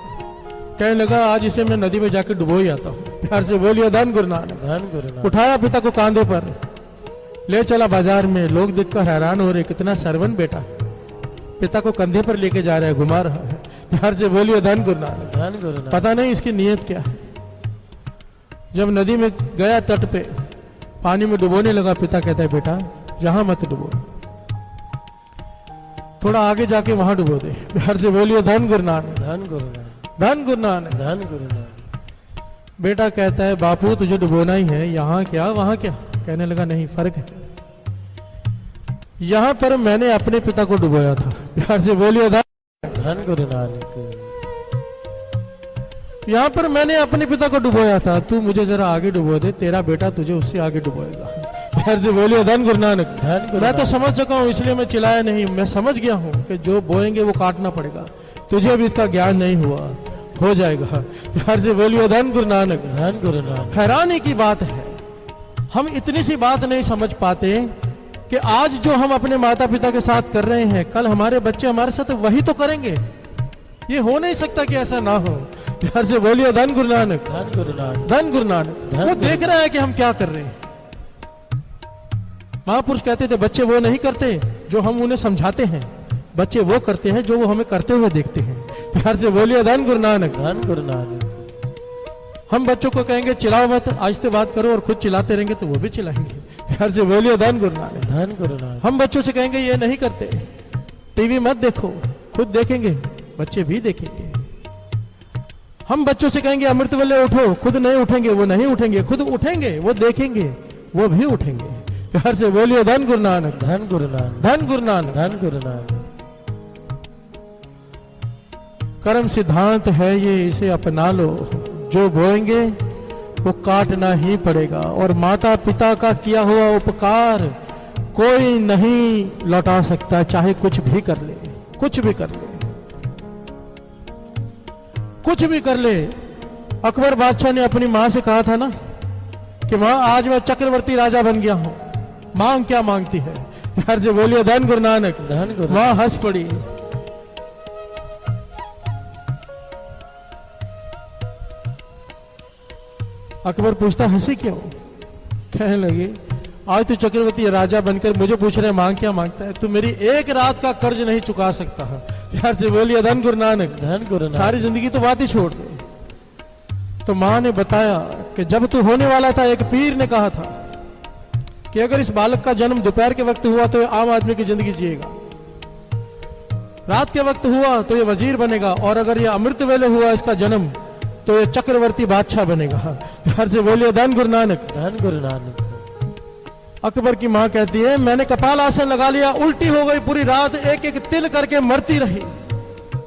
कहने लगा आज इसे मैं नदी में जाकर डुबो ही आता हूँ। प्यार से बोलिए धन गुरु नानक। धन गुरु नानक। उठाया पिता को कांधे पर, ले चला बाजार में। लोग देखकर हैरान हो रहे, कितना सरवन बेटा है, पिता को कंधे पर लेके जा रहा है, घुमा रहा है। प्यार से बोलिए धन गुरु नानक। धन गुरु नानक। पता नहीं इसकी नीयत क्या है। जब नदी में गया, तट पे पानी में डुबोने लगा, पिता कहता है बेटा जहां मत डुबो, थोड़ा आगे जाके वहां डुबो दे। प्यार से बोलिए धन गुरु नानक। धन गुरु नानक। धन गुरु नानक। धन गुरु नानक। बेटा कहता है बापू तुझे डुबोना ही है, यहां क्या वहां क्या? कहने लगा नहीं, फर्क है। यहां पर मैंने अपने पिता को डुबोया था। प्यार से बोलिए धन गुरु नानक। यहां पर मैंने अपने पिता को डुबोया था, तू मुझे जरा आगे डुबो दे, तेरा बेटा तुझे उससे आगे डुबोएगा। प्यार से बोलिए धन गुरु नानक। धन गुरु मैं तो नानक। समझ चुका हूँ, इसलिए मैं चिल्लाया नहीं। मैं समझ गया हूँ कि जो बोएंगे वो काटना पड़ेगा। तुझे भी इसका ज्ञान नहीं हुआ, हो जाएगा। प्यार से बोलिए धन गुरु नानक। धन गुरु नानक। हैरानी की बात है, हम इतनी सी बात नहीं समझ पाते कि आज जो हम अपने माता पिता के साथ कर रहे हैं, कल हमारे बच्चे हमारे साथ वही तो करेंगे। ये हो नहीं सकता कि ऐसा ना हो। प्यार से बोलिए धन गुरु नानक। धन गुरु नानक। धन गुरु नानक। धन वो गुरु देख रहा है कि हम क्या कर रहे हैं। महापुरुष कहते थे बच्चे वो नहीं करते जो हम उन्हें समझाते हैं, बच्चे वो करते हैं जो वो हमें करते हुए देखते हैं। प्यार से बोलिए धन गुरु नानक। धन गुरु नानक। हम बच्चों को कहेंगे चिल्लाओ मत, आहिस्ते बात करो, और खुद चिल्लाते रहेंगे तो वो भी चिल्लाएंगे। प्यार से बोलिए धन गुरु नानक। धन गुरु नानक। हम बच्चों से कहेंगे ये नहीं करते, टीवी मत देखो, खुद देखेंगे, बच्चे भी देखेंगे। हम बच्चों से कहेंगे अमृत वेले उठो, खुद नहीं उठेंगे, वो नहीं उठेंगे, खुद उठेंगे, वो देखेंगे, वो भी उठेंगे। प्यार से बोलिए धन गुरु नानक। धन गुरु नानक। धन गुरु नानक। धन गुरु नानक। कर्म सिद्धांत है ये, इसे अपना लो। जो बोएंगे वो काटना ही पड़ेगा, और माता पिता का किया हुआ उपकार कोई नहीं लौटा सकता, चाहे कुछ भी कर ले, कुछ भी कर ले, कुछ भी कर ले। अकबर बादशाह ने अपनी मां से कहा था ना कि मां आज मैं चक्रवर्ती राजा बन गया हूं, मांग क्या मांगती है। प्यार से बोलिए धन गुरु नानक। धन गुरु। मां हंस पड़ी। अकबर पूछता हंसी क्यों? कहने लगे आज तू चक्रवर्ती राजा बनकर मुझे पूछ रहे मांग क्या मांगता है, तू मेरी एक रात का कर्ज नहीं चुका सकता है। प्यार से बोलिए धन गुरु नानक। धन गुरु नानक। सारी जिंदगी तो बात ही छोड़ दे। तो मां ने बताया कि जब तू होने वाला था, एक पीर ने कहा था कि अगर इस बालक का जन्म दोपहर के वक्त हुआ तो ये आम आदमी की जिंदगी जिएगा, रात के वक्त हुआ तो ये वजीर बनेगा, और अगर ये अमृत वेले हुआ इसका जन्म तो ये चक्रवर्ती बादशाह बनेगा। प्यार से बोलिए धन गुरु नानक। धन गुरु नानक। अकबर की मां कहती है मैंने कपाल आसन लगा लिया, उल्टी हो गई पूरी रात, एक एक तिल करके मरती रही,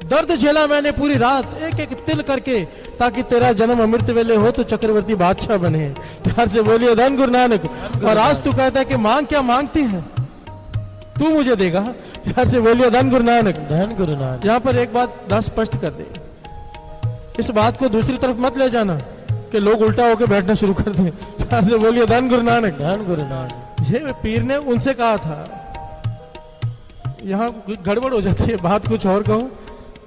दर्द झेला मैंने पूरी रात, एक एक तिल करके, ताकि तेरा जन्म अमृत वेले हो तो चक्रवर्ती बादशाह बने। प्यार से बोलिए धन गुरु नानक। और आज तू कहता है कि मांग क्या मांगती है, तू मुझे देगा। प्यार से बोलिए धन गुरु नानक। धन गुरु नानक। यहां पर एक बात ना स्पष्ट कर दे, इस बात को दूसरी तरफ मत ले जाना कि लोग उल्टा होकर बैठना शुरू कर दें। प्यार से बोलिए धन गुरु नानक। धन गुरु नानक। ये पीर ने उनसे कहा था। यहां गड़बड़ हो जाती है, बात कुछ और कहो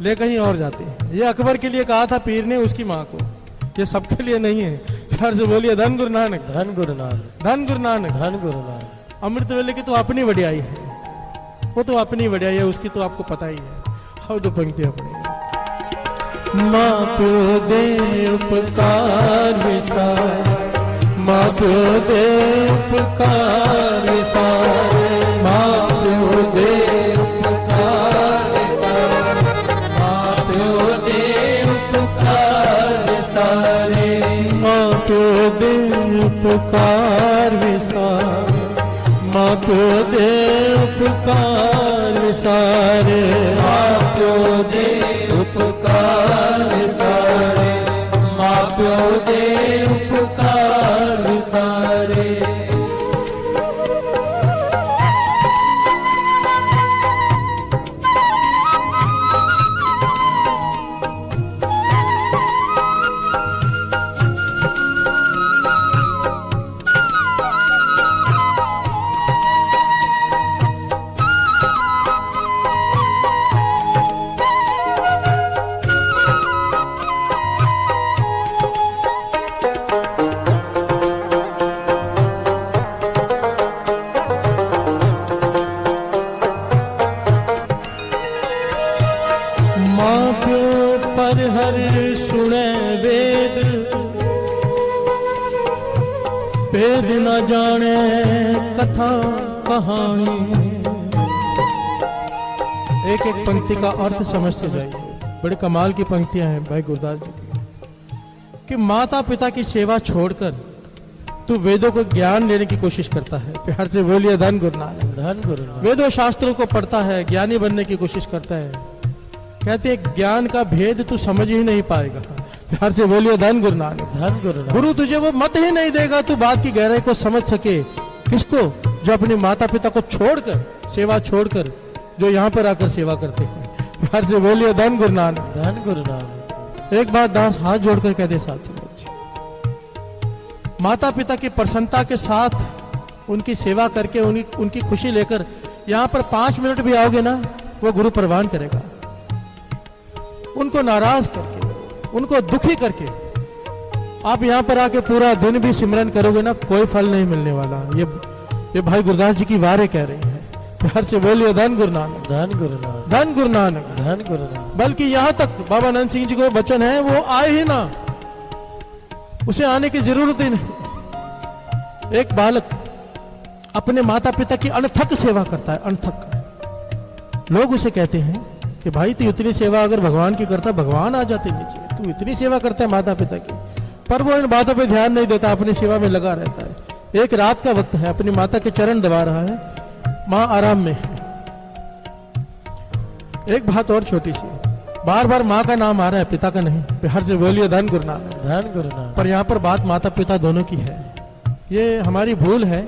ले कहीं और जाती है। ये अकबर के लिए कहा था पीर ने उसकी मां को, ये सबके लिए नहीं है। प्यार से बोलिए धन गुरु नानक। धन गुरु नानक। धन गुरु नानक। धन गुरु नानक। अमृत वेले की तो अपनी वड्याई है, वो तो अपनी वड्याई है, उसकी तो आपको पता ही है। आओ दो पंक्ति अपनी। माँ प्यो दे उपकार विसार, माँ प्यो दे उपकार विसार, माँ प्यो दे उपकार विसार, माँ प्यो दे उपकार विसारे, माँ प्यो दे उपकार विसार, माँ प्यो दे उपकार विसारे, माँ प्यो दे उपकार विसारे, माँ प्यो दे उपकार विसारे। माँ प्यो पर हर सुने वेद, भेद न जाने कथा कहानी। एक एक पंक्ति का अर्थ समझते जाइए, बड़े कमाल की पंक्तियां हैं भाई गुरदास जी की। कि माता पिता की सेवा छोड़कर तू वेदों को ज्ञान लेने की कोशिश करता है। प्यार से बोलिए धन गुरु नानक। धन गुरु नानक। वेदों शास्त्रों को पढ़ता है, ज्ञानी बनने की कोशिश करता है, कहते हैं ज्ञान का भेद तू समझ ही नहीं पाएगा। प्यार से बोलिए धन गुरु नानक। धन गुरु नानक। गुरु तुझे वो मत ही नहीं देगा तू बात की गहराई को समझ सके किसको? जो अपने माता पिता को छोड़कर, सेवा छोड़कर, जो यहाँ पर आकर सेवा करते हैं। प्यार से बोलिए धन गुरु नानक। धन गुरु नानक। एक बात दास हाथ जोड़कर कहते साथ समझ, माता पिता की प्रसन्नता के साथ उनकी सेवा करके उनकी खुशी लेकर यहाँ पर 5 मिनट भी आओगे ना, वो गुरु प्रवान करेगा। उनको नाराज करके, उनको दुखी करके आप यहाँ पर आके पूरा दिन भी सिमरन करोगे ना, कोई फल नहीं मिलने वाला। ये भाई गुरदास जी की वारें कह रही हैं। प्यार से बोलिए धन गुरु नानक। धन गुरु नानक। धन गुरु नानक। धन गुरु नानक। बल्कि यहाँ तक बाबा नंद सिंह जी को वचन है, वो आए ही ना, उसे आने की जरूरत ही नहीं। एक बालक अपने माता पिता की अनथक सेवा करता है, अनथक। लोग उसे कहते हैं कि भाई तू इतनी सेवा अगर भगवान की करता, भगवान आ जाते नीचे, तू इतनी सेवा करता है माता पिता की। पर वो इन बातों पे ध्यान नहीं देता, अपनी सेवा में लगा रहता है। एक रात का वक्त है, अपनी माता के चरण दबा रहा है, माँ आराम में है। एक बात और छोटी सी, बार बार माँ का नाम आ रहा है, पिता का नहीं। प्यार से बोलिए धन गुरु नानक। धन गुरु नानक। पर यहाँ पर बात माता पिता दोनों की है। ये हमारी भूल है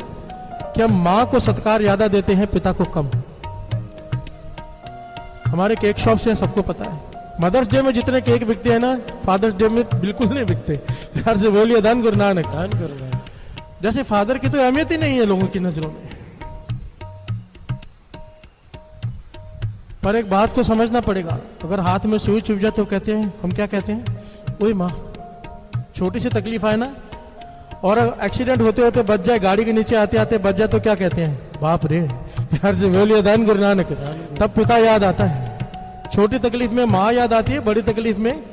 कि हम माँ को सत्कार ज्यादा देते हैं, पिता को कम। हमारे केक शॉप से सबको पता है, मदर्स डे में जितने केक बिकते हैं ना, फादर्स डे में बिल्कुल नहीं बिकते। प्यार से बोलिए धन गुरु नानक। धन गुरु नानक। जैसे फादर की तो अहमियत ही नहीं है लोगों की नजरों में। पर एक बात को समझना पड़ेगा, अगर हाथ में सुई चुभ जाए तो कहते हैं, हम क्या कहते हैं, ओए माँ, छोटी सी तकलीफ आए ना, और एक्सीडेंट होते होते बच जाए, गाड़ी के नीचे आते आते बच जाए, तो क्या कहते हैं, बाप रे। प्यार से बोलिए धन गुरु नानक। तब पिता याद आता है। छोटी तकलीफ में माँ याद आती है, बड़ी तकलीफ में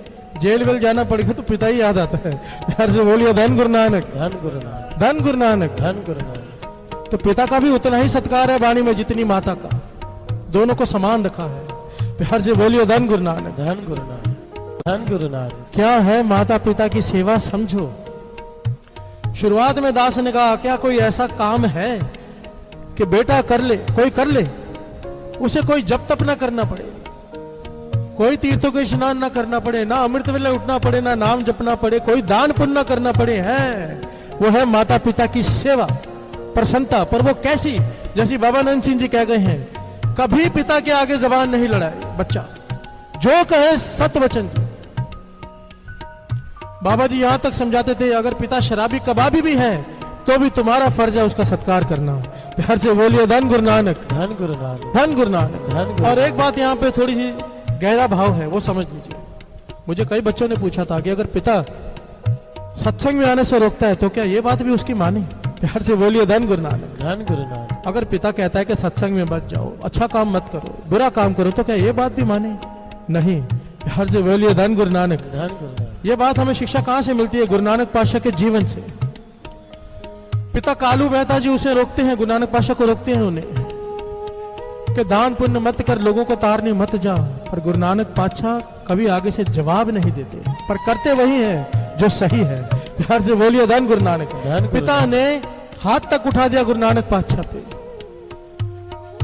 जेल वेल जाना पड़ेगा तो पिता ही याद आता है। प्यार से बोलिए धन गुरु नानक। धन गुरु नानक। धन गुरु नानक। धन गुरु नानक। तो पिता का भी उतना ही सत्कार है वाणी में जितनी माता का, दोनों को समान रखा है। प्यार से बोलिए धन गुरु नानक। धन गुरु नानक। धन गुरु नानक। क्या है माता पिता की सेवा, समझो। शुरुआत में दास ने कहा, क्या कोई ऐसा काम है कि बेटा कर ले, कोई कर ले, उसे कोई जप तप ना करना पड़े, कोई तीर्थों के स्नान ना करना पड़े, ना अमृत वेले उठना पड़े, ना नाम जपना पड़े, कोई दान पुण्य ना करना पड़े। है वो है माता पिता की सेवा, प्रसन्नता। पर वो कैसी? जैसी बाबा नंद सिंह जी कह गए हैं, कभी पिता के आगे जबान नहीं लड़ाए बच्चा, जो कहे सत्य वचन। बाबा जी यहां तक समझाते थे, अगर पिता शराबी कबाबी भी है तो भी तुम्हारा फर्ज है उसका सत्कार करना। प्यार से बोलिए धन गुरु नानक। धन गुरु नानक। धन गुरु नानक। धन गुरु। और एक बात यहाँ पे थोड़ी सी गहरा भाव है, वो समझ लीजिए। मुझे कई बच्चों ने पूछा था कि अगर पिता सत्संग में आने से रोकता है तो क्या ये बात भी उसकी माने? प्यार से बोलिए धन गुरु नानक। धन गुरु नानक। अगर पिता कहता है कि सत्संग में मत जाओ, अच्छा काम मत करो, बुरा काम करो, तो क्या ये बात भी माने? नहीं। प्यार से बोलिए धन गुरु नानक। धन गुरु नानक। ये बात हमें शिक्षा कहां से मिलती है? गुरु नानक पातशाह के जीवन से। पिता कालू मेहता जी उसे रोकते हैं, गुरु नानक पातशाह को रोकते हैं उन्हें कि दान पुण्य मत कर, लोगों को तारने मत जा। पर गुरु नानक पातशाह कभी आगे से जवाब नहीं देते, पर करते वही है जो सही है। प्यार से बोलिए धन गुरु नानक। पिता ने हाथ तक उठा दिया गुरु नानक पातशाह पे,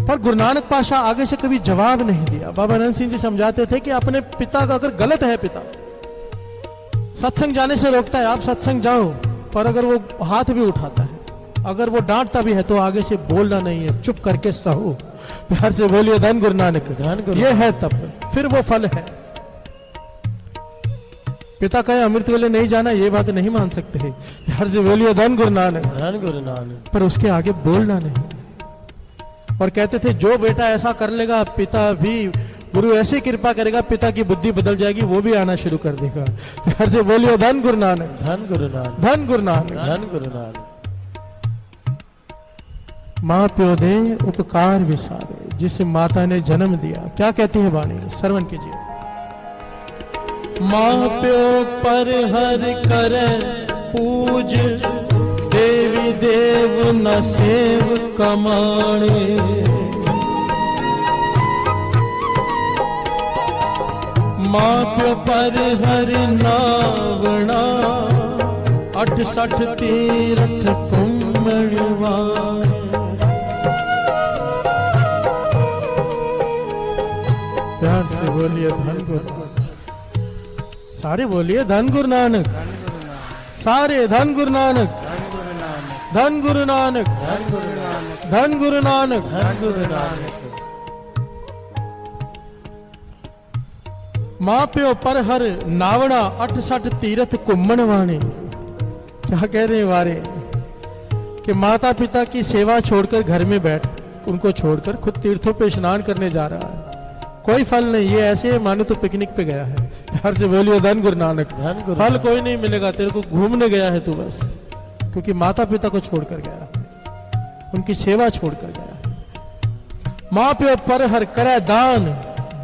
पर गुरु नानक पातशाह आगे से कभी जवाब नहीं दिया। बाबा नंद सिंह जी समझाते थे कि अपने पिता का अगर गलत है, पिता सत्संग जाने से रोकता है, आप सत्संग जाओ, पर अगर वो हाथ भी उठाता है, अगर वो डांटता भी है, तो आगे से बोलना नहीं है, चुप करके सहो। प्यार से बोलिए धन गुरु नानक। ये है तब, फिर वो फल है। पिता कहे अमृत वेले नहीं जाना, ये बात नहीं मान सकते हैं। प्यार से बोलिए धन गुरु नानक। धन गुरु नानक। पर उसके आगे बोलना नहीं। और कहते थे जो बेटा ऐसा कर लेगा, पिता भी, गुरु ऐसी कृपा करेगा, पिता की बुद्धि बदल जाएगी, वो भी आना शुरू कर देगा। प्यार से बोलिए धन गुरु नानक। धन गुरु नानक। धन गुरु नानक। धन गुरु नानक। माँ प्यो दे उपकार विसारे, जिसे माता ने जन्म दिया। क्या कहती है वाणी, श्रवण कीजिए। माँ प्यो पर हर करे पूज, देवी देव न सेव कमाणे। माँ प्यो पर हर नावणा, 68 तीर्थ कुंभलवान। प्यार से बोलिए धन गुरु। सारे बोलिए धन गुरु नानक। सारे धन गुरु नानक। धन गुरु नानक, धन गुरु नानक, धन गुरु नानक। धन गुरु नानक। मां प्यो पर हर नावड़ा 68 तीरथ घूमन वाणे। क्या कह रहे हैं वारे कि माता पिता की सेवा छोड़कर घर में बैठ, उनको छोड़कर खुद तीर्थों पे स्नान करने जा रहा है। कोई फल नहीं, ये ऐसे मानो तो पिकनिक पे गया है। प्यार से बोलिए धन गुरु नानक। धन गुरु फल नानक। कोई नहीं मिलेगा तेरे को, घूमने गया है तू बस, क्योंकि माता पिता को छोड़कर गया है, उनकी सेवा छोड़कर गया है। मां प्यो पर हर करे दान,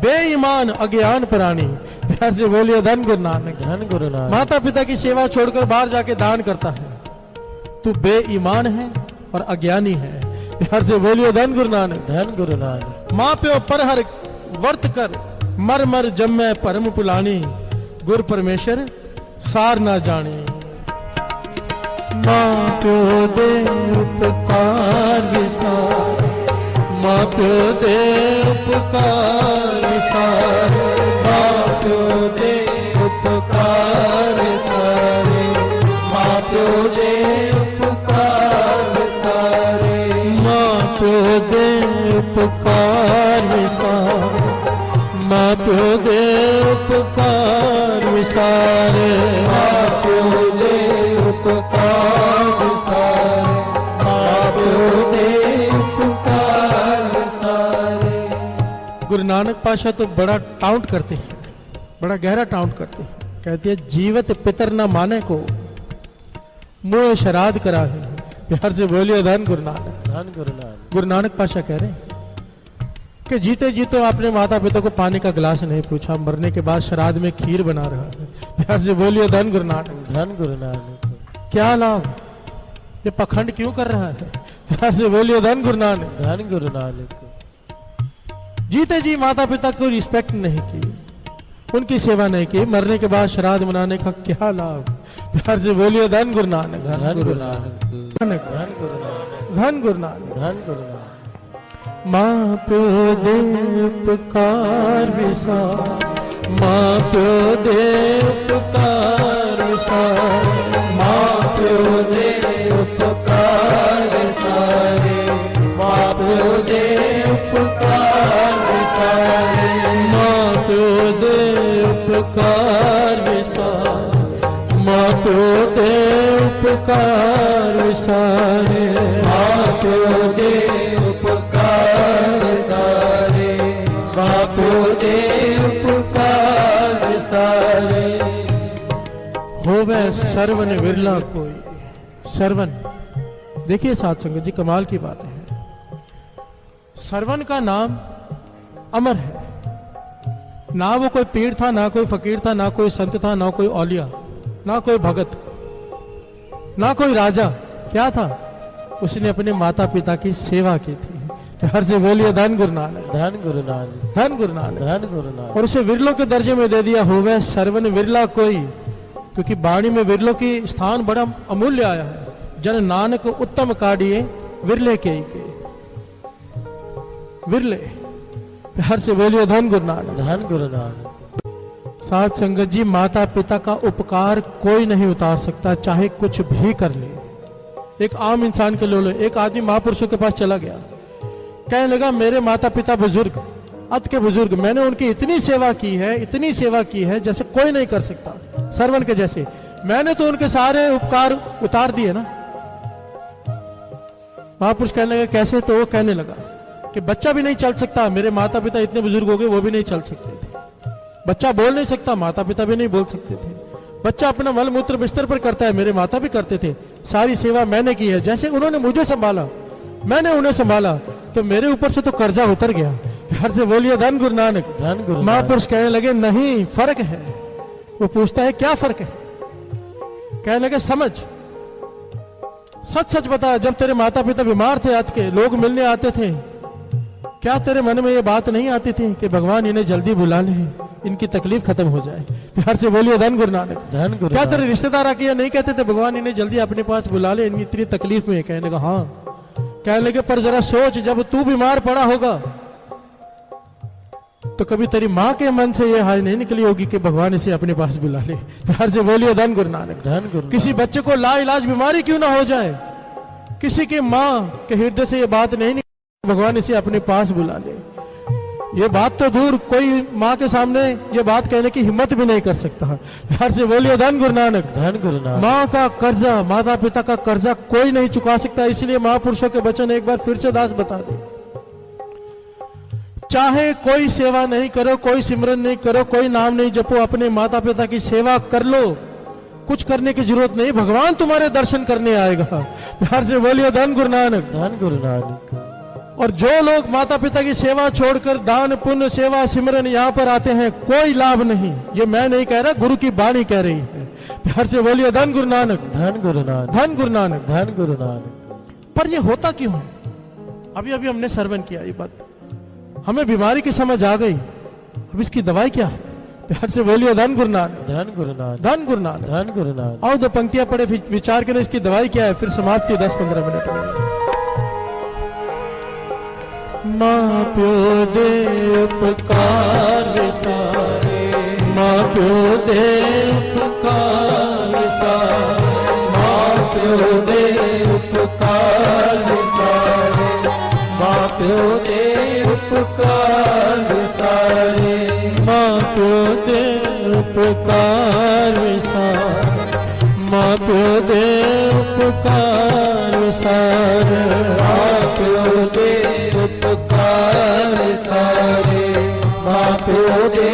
बेईमान अज्ञान प्राणी। प्यार से बोलिए धन गुरु नानक। धन गुरु नानक। माता पिता की सेवा छोड़कर बाहर जाके दान करता है, तू बेईमान है और अज्ञानी है। प्यार से बोलिए धन गुरु नानक। धन गुरु नानक। मां प्यो पर हर वर्त कर, मर मर जम्मै परम पुलानी। गुर परमेश्वर सार ना जाने। मां प्यो दे उपकार विसार, मां प्यो दे उपकार विसार, मां प्यो दे उपकार सारे, मां प्यो दे उपकार सारे, मां प्यो दे उपकार विसार, मां प्यो दे उपकार विसारे, मां प्यो दे उपकार विसारे, मां प्यो दे उपकार विसारे। गुरु नानक पाशा तो बड़ा टाउट करते हैं, बड़ा गहरा टाउट करते हैं। कहते हैं जीवत पितर न माने को, मुँह श्राद्ध करा है। प्यार से बोलिए धन गुरु नानक। धन गुरु नानक। गुरु नानक पाशा कह रहे हैं कि जीते जीते आपने माता पिता को पानी का गिलास नहीं पूछा, मरने के बाद श्राद्ध में खीर बना रहा है। प्यार से बोलिए धन गुरु नानक। धन गुरु नानक। क्या लाभ, ये पखंड क्यों कर रहा है? प्यार से बोलिए धन गुरु नानक। धन गुरु नानक। जीते जी माता पिता को रिस्पेक्ट नहीं की, उनकी सेवा नहीं की, मरने के बाद श्राद्ध मनाने का क्या लाभ? प्यार से बोलिए धन गुरु नानक। धन गुरु नानक। नानक। धन गुरु नानक। धन गुरु नानक। धन गुरु नानक। मां प्यो दे उपकार विसार, मां प्यो दे उपकार विसार, मां प्यो दे उपकार विसारे, मां प्यो दे उपकार विसारे, मां प्यो दे उपकार विसार, मां प्यो दे उपकार विसारे, मां प्यो दे उपकार विसारे, मां प्यो दे उपकार विसारे। होवे सर्वन विरला कोई, सर्वन, देखिए साध संगत जी कमाल की बात है। सर्वन का नाम अमर है, ना वो कोई पीर था, ना कोई फकीर था, ना कोई संत था, ना कोई औलिया, ना कोई भगत, ना कोई राजा। क्या था? उसने अपने माता पिता की सेवा की थी। प्यार से बोलिए धन गुरु नानक। धन गुरु नानक। धन गुरु नानक। धन गुरु नानक। और उसे विरलों के दर्जे में दे दिया, होवे सर्वन विरला कोई, क्योंकि बाणी में विरलों की स्थान बड़ा अमूल्य आया है। जन नानक उत्तम काढ़िए विरले के विरले। प्यार से बोलिए धन गुरु नानक। धन गुरु नानक। साध संगत जी माता पिता का उपकार कोई नहीं उतार सकता, चाहे कुछ भी कर ले। एक आम इंसान के लो, एक आदमी महापुरुषों के पास चला गया, कहने लगा मेरे माता पिता बुजुर्ग, अत के बुजुर्ग, मैंने उनकी इतनी सेवा की है, इतनी सेवा की है जैसे कोई नहीं कर सकता, सरवन के जैसे। मैंने तो उनके सारे उपकार उतार दिए ना। महापुरुष कहने लगे कैसे? तो वो कहने लगा कि बच्चा भी नहीं चल सकता, मेरे माता पिता इतने बुजुर्ग हो गए वो भी नहीं चल सकते थे। बच्चा बोल नहीं सकता, माता पिता भी नहीं बोल सकते थे। बच्चा अपना मल मूत्र बिस्तर पर करता है, मेरे माता भी करते थे। सारी सेवा मैंने की है, जैसे उन्होंने मुझे संभाला मैंने उन्हें संभाला, तो मेरे ऊपर से तो कर्जा उतर गया। प्यार से बोलिए धन गुरु नानक। धन गुरु नानक। महापुरुष कहने लगे नहीं, फर्क है। वो पूछता है क्या फर्क है? कहने लगे समझ, सच सच बता, जब तेरे माता पिता बीमार थे, आज के लोग मिलने आते थे, क्या तेरे मन में ये बात नहीं आती थी कि भगवान इन्हें जल्दी बुला ले, इनकी तकलीफ खत्म हो जाए? प्यार से बोलिए धन गुरु नानक। धन गुरु क्या नानक। तेरे रिश्तेदार आके नहीं कहते थे भगवान इन्हें जल्दी अपने पास बुला ले, इनकी इतनी तकलीफ में? कहने लगा हाँ। कहने लगे पर जरा सोच, जब तू बीमार पड़ा होगा तो कभी तेरी माँ के मन से यह हाय नहीं निकली होगी कि भगवान इसे अपने पास बुला ले? प्यार से बोलिए धन गुरु नानक। धन गुरु किसी बच्चे को ला इलाज बीमारी क्यों ना हो जाए, किसी की मां के हृदय से ये बात नहीं निकली भगवान इसे अपने पास बुला ले। ये बात तो दूर, कोई माँ के सामने ये बात कहने की हिम्मत भी नहीं कर सकता। प्यार से बोलिए धन गुरु नानक। धन गुरु नानक। माँ का कर्जा, माता पिता का कर्जा कोई नहीं चुका सकता। इसलिए महापुरुषों के वचन एक बार फिर से दास बता दे, चाहे कोई सेवा नहीं करो, कोई सिमरन नहीं करो, कोई नाम नहीं जपो, अपने माता पिता की सेवा कर लो। कुछ करने की जरूरत नहीं, भगवान तुम्हारे दर्शन करने आएगा। प्यार से बोलिए धन गुरु नानक। धन गुरु नानक। और जो लोग माता पिता की सेवा छोड़कर दान पुण्य सेवा सिमरन यहाँ पर आते हैं, कोई लाभ नहीं। ये मैं नहीं कह रहा, गुरु की वाणी कह रही है। प्यार से बोलिए धन गुरु नानक। धन गुरु नानक। धन गुरु नानक। धन गुरु नानक। पर ये होता क्यों है? अभी अभी हमने श्रवण किया ये बात, हमें बीमारी की समझ आ गई, अब इसकी दवाई क्या है? प्यार से बोलिए धन गुरु नानक। धन गुरु नानक। धन गुरु नानक। धन गुरु नानक। आओ 2 पंक्तियां पढ़े, विचार करें इसकी दवाई क्या है, फिर समाप्ति 10-15 मिनट में। माँ प्यो दे उपकार सारे, माँ प्यो दे उपकार सारे, माँ प्यो दे उपकार सारे, माँ प्यो दे उपकार सारे, माँ प्यो दे उपकार सारे, माँ प्यो दे उपकार सारे, माँ प्यो दे उपकार सारे, माँ प्यो दे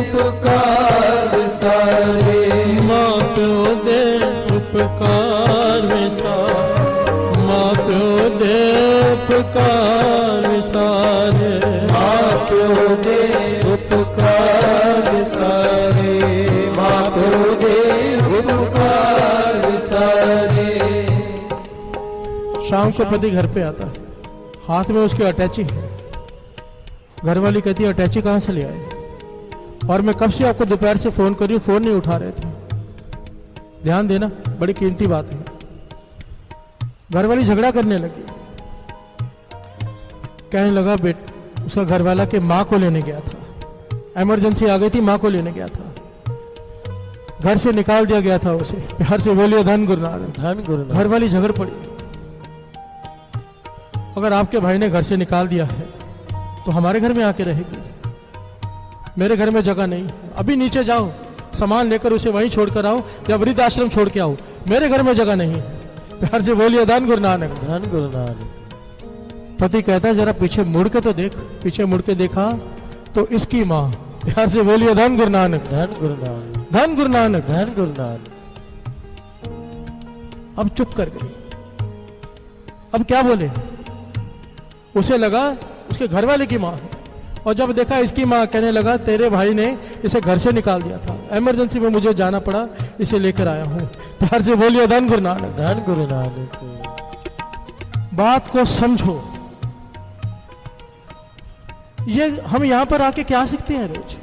उपकार सारे, माँ प्यो दे उपकार सारे, माँ प्यो दे उपकार सारे, माँ प्यो दे उपकार सारे, माँ प्यो दे उपकार सारे। शाम को पति घर पे आता है, हाथ में उसकी अटैची है। घरवाली कहती है अटैची कहां से ले आए? और मैं कब से आपको दोपहर से फोन कर रही हूं, फोन नहीं उठा रहे थे। ध्यान देना, बड़ी कीमती बात है। घरवाली झगड़ा करने लगी, कहने लगा उसका घरवाला के माँ को लेने गया था, इमरजेंसी आ गई थी, माँ को लेने गया था, घर से निकाल दिया गया था उसे। प्यार से बोलिए धन गुरु नानक। धन गुरु नानक। घरवाली झगड़ पड़ी। अगर आपके भाई ने घर से निकाल दिया है तो हमारे घर में आके रहेगी, मेरे घर में जगह नहीं। अभी नीचे जाओ, सामान लेकर उसे वहीं छोड़कर आओ या वृद्ध आश्रम छोड़ के आओ, मेरे घर में जगह नहीं है। प्यार से बोलिए धन गुरु नानक। धन गुरु नानक। पति कहता है जरा पीछे मुड़ के तो देख। पीछे मुड़ के देखा तो इसकी माँ। प्यार से बोलिए धन गुरु नानक। धन गुरु नानक। धन गुरु नानक। धन गुरु नानक। अब चुप कर गई। अब क्या बोले? उसे लगा उसके घर वाले की माँ है, और जब देखा इसकी माँ, कहने लगा तेरे भाई ने इसे घर से निकाल दिया था, इमरजेंसी में मुझे जाना पड़ा, इसे लेकर आया हूं। प्यार से बोलिए धन गुरु नानक। धन गुरु नानक। बात को समझो। ये हम यहां पर आके क्या सीखते हैं रोज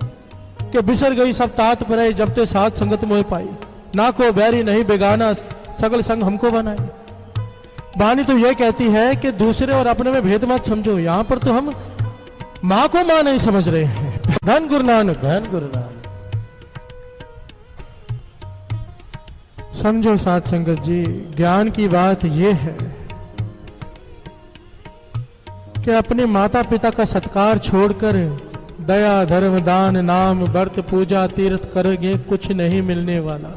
कि बिसर गई सब तात पर, जब ते साथ संगत मोह पाई, ना को बैरी नहीं बेगाना, सगल संग हमको बनाए। वाणी तो यह कहती है कि दूसरे और अपने में भेद मत समझो। यहां पर तो हम मां को मां नहीं समझ रहे हैं। धन गुरु नानक। धन गुरु नानक। समझो साथ संगत जी, ज्ञान की बात यह है कि अपने माता पिता का सत्कार छोड़कर दया धर्म दान नाम व्रत पूजा तीर्थ करोगे, कुछ नहीं मिलने वाला।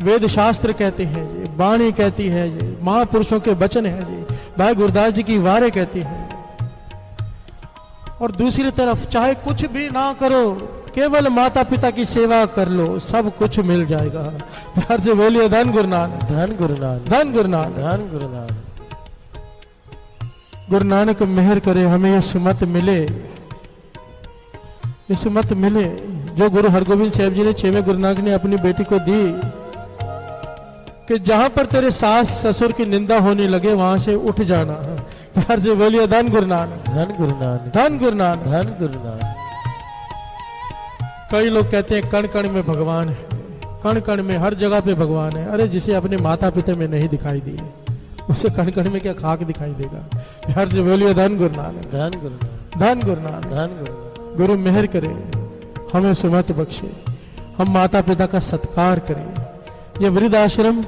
वेद शास्त्र कहते हैं जी, वाणी कहती है जी, महापुरुषों के वचन है जी, भाई गुरदास जी की वारें कहती हैं। और दूसरी तरफ चाहे कुछ भी ना करो, केवल माता पिता की सेवा कर लो, सब कुछ मिल जाएगा। प्यार से बोलिए धन गुरु नानक। धन गुरु नानक। धन गुरु नानक। धन गुरु नानक। गुरु नानक मेहर करे हमें ये सुमत मिले, ये सुमत मिले जो गुरु हरगोविंद साहब जी ने 6वें गुरु नानक ने अपनी बेटी को दी, कि जहां पर तेरे सास ससुर की निंदा होने लगे वहां से उठ जाना। प्यार से बोलिए धन गुरु नानक। धन गुरु नानक। धन गुरु नानक। धन गुरु नानक। कई लोग कहते हैं कण कण में भगवान है, कण कण में हर जगह पे भगवान है। अरे जिसे अपने माता पिता में नहीं दिखाई दिए, उसे कण कण में क्या खाक दिखाई देगा? प्यार से बोलिए धन गुरु नानक। धन गुरु नानक। धन गुरु नानक। धन गुरु नानक। गुरु मेहर करे, हमें सुमत बख्शे, हम माता पिता का सत्कार करें। ये वृद्ध आश्रम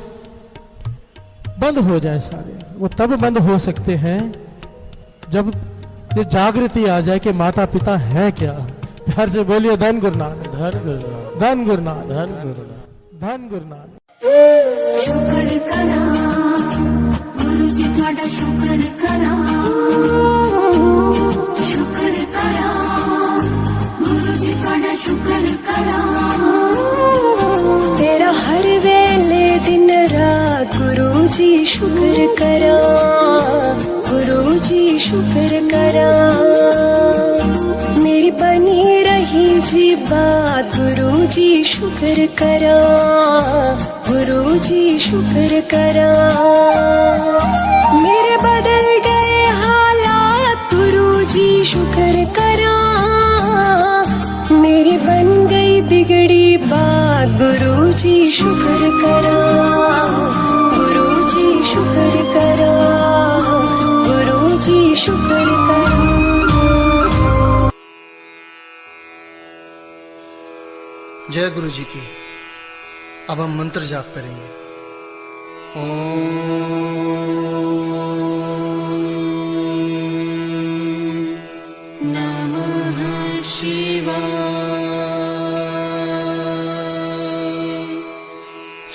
बंद हो जाए सारे। वो तब बंद हो सकते हैं जब ये जागृति आ जाए कि माता पिता है क्या। प्यार से बोलिए धन गुरु नानक, धन गुरु नानक, धन गुरु नानक, धन गुरु नानक। धन गुरु नानक। शुक्र करा गुरु जी ਤੁਹਾਡਾ शुक्र करा, शुक्र करा गुरु जी ਤੁਹਾਡਾ शुक्र करा। तेरा हर वेले दिन रात गुरु जी शुक्र करा, गुरु जी शुक्र करा। मेरी बनी रही जी बात गुरु जी शुक्र करा, गुरु जी शुक्र करा। मेरे बदल गए हालात गुरु जी शुक्र करा, मेरी बन गई बिगड़ी बात गुरु जी शुक्र करा, गुरु जी शुक्र करा, गुरु जी शुक्र करा। जय गुरु जी की। अब हम मंत्र जाप करेंगे। नमः शिवाय।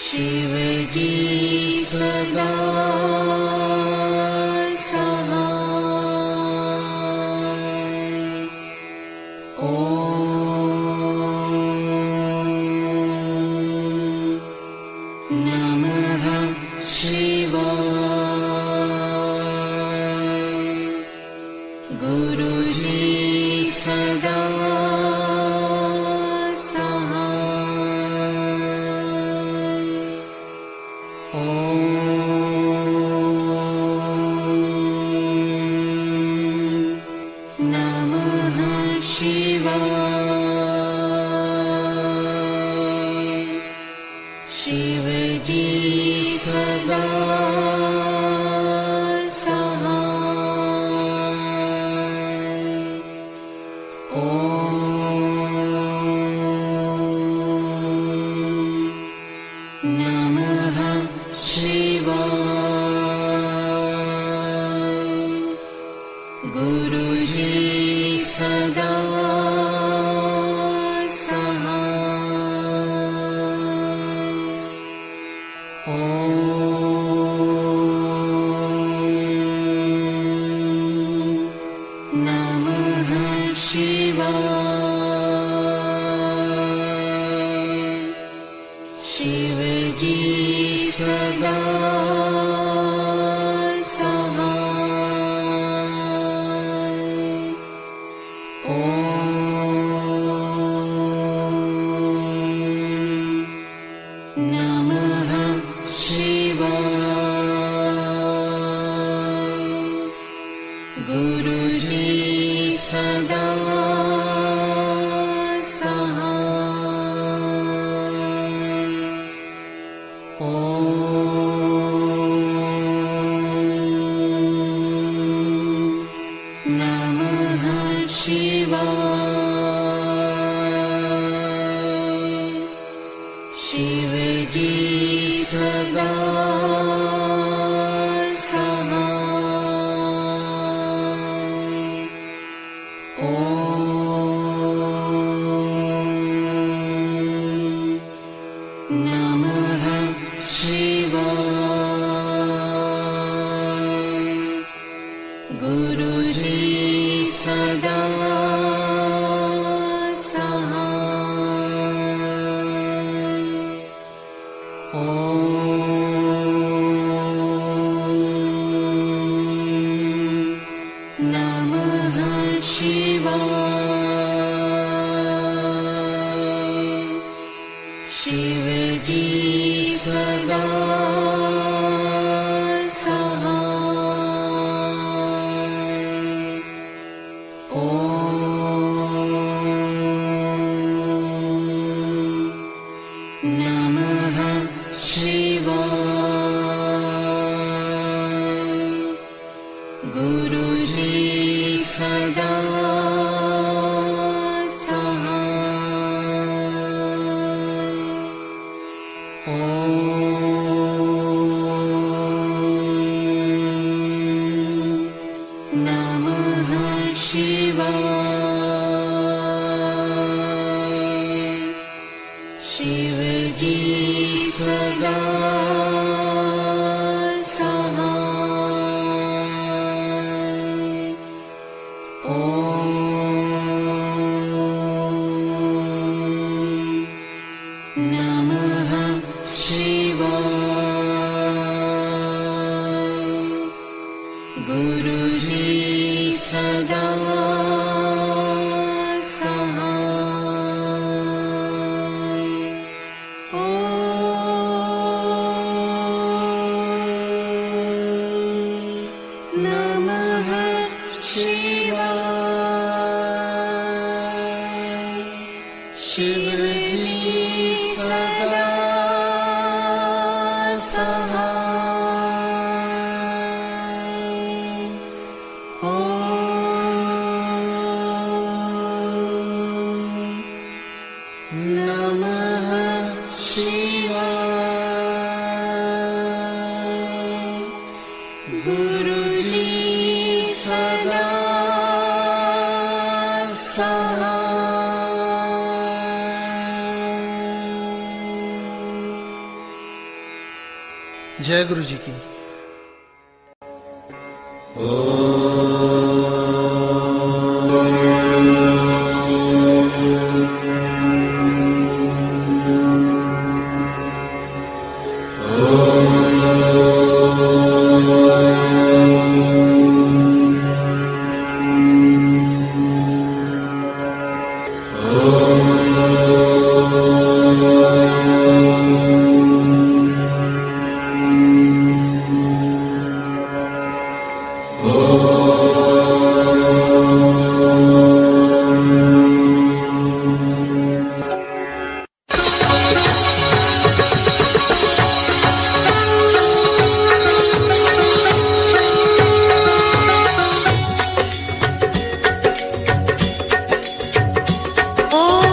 शिव जी सदा Om शिव जी सदा सहाय। ओम नमः शिवाय। गुरु जी सदा जय गुरु जी की। ओ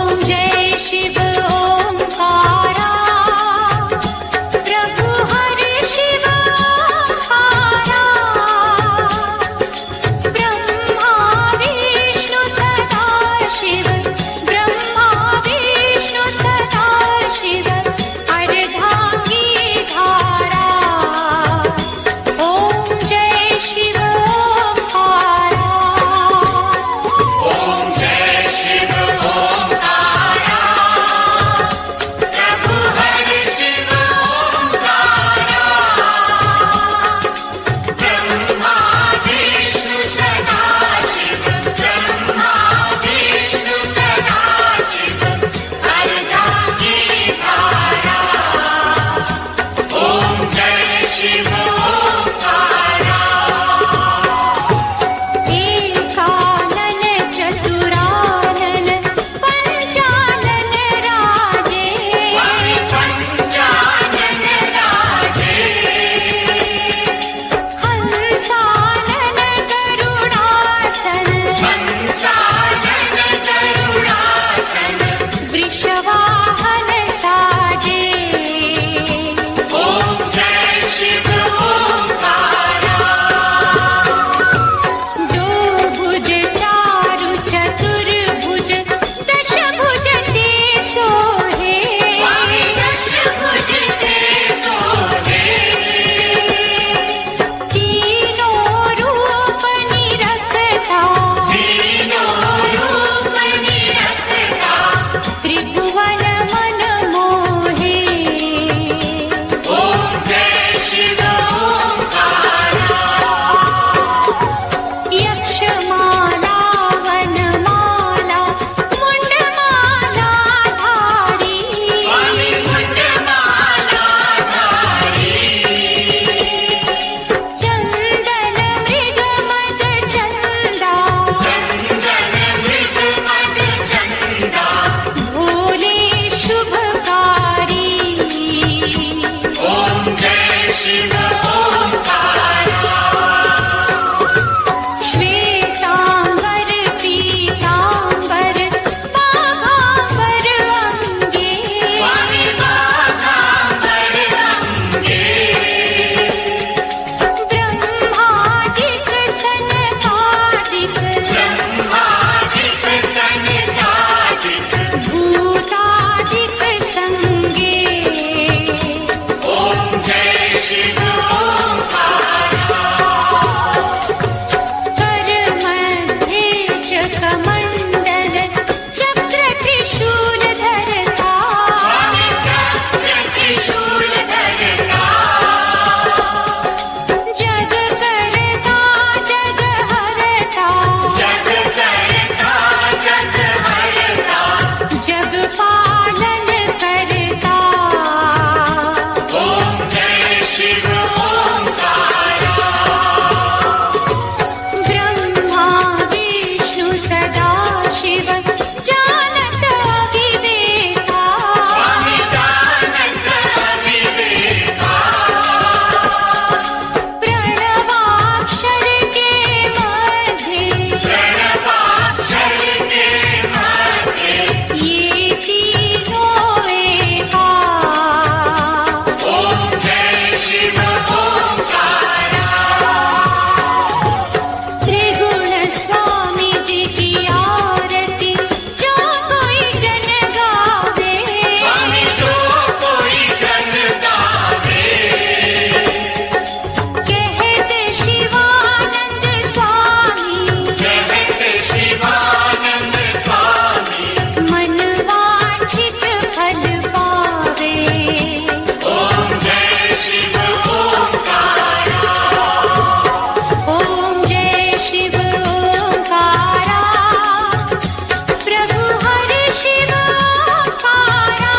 शिव ओंकारा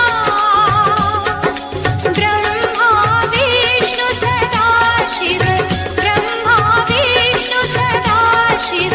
ब्रह्मा विष्णु सदा शिव ब्रह्मा विष्णु सदा शिव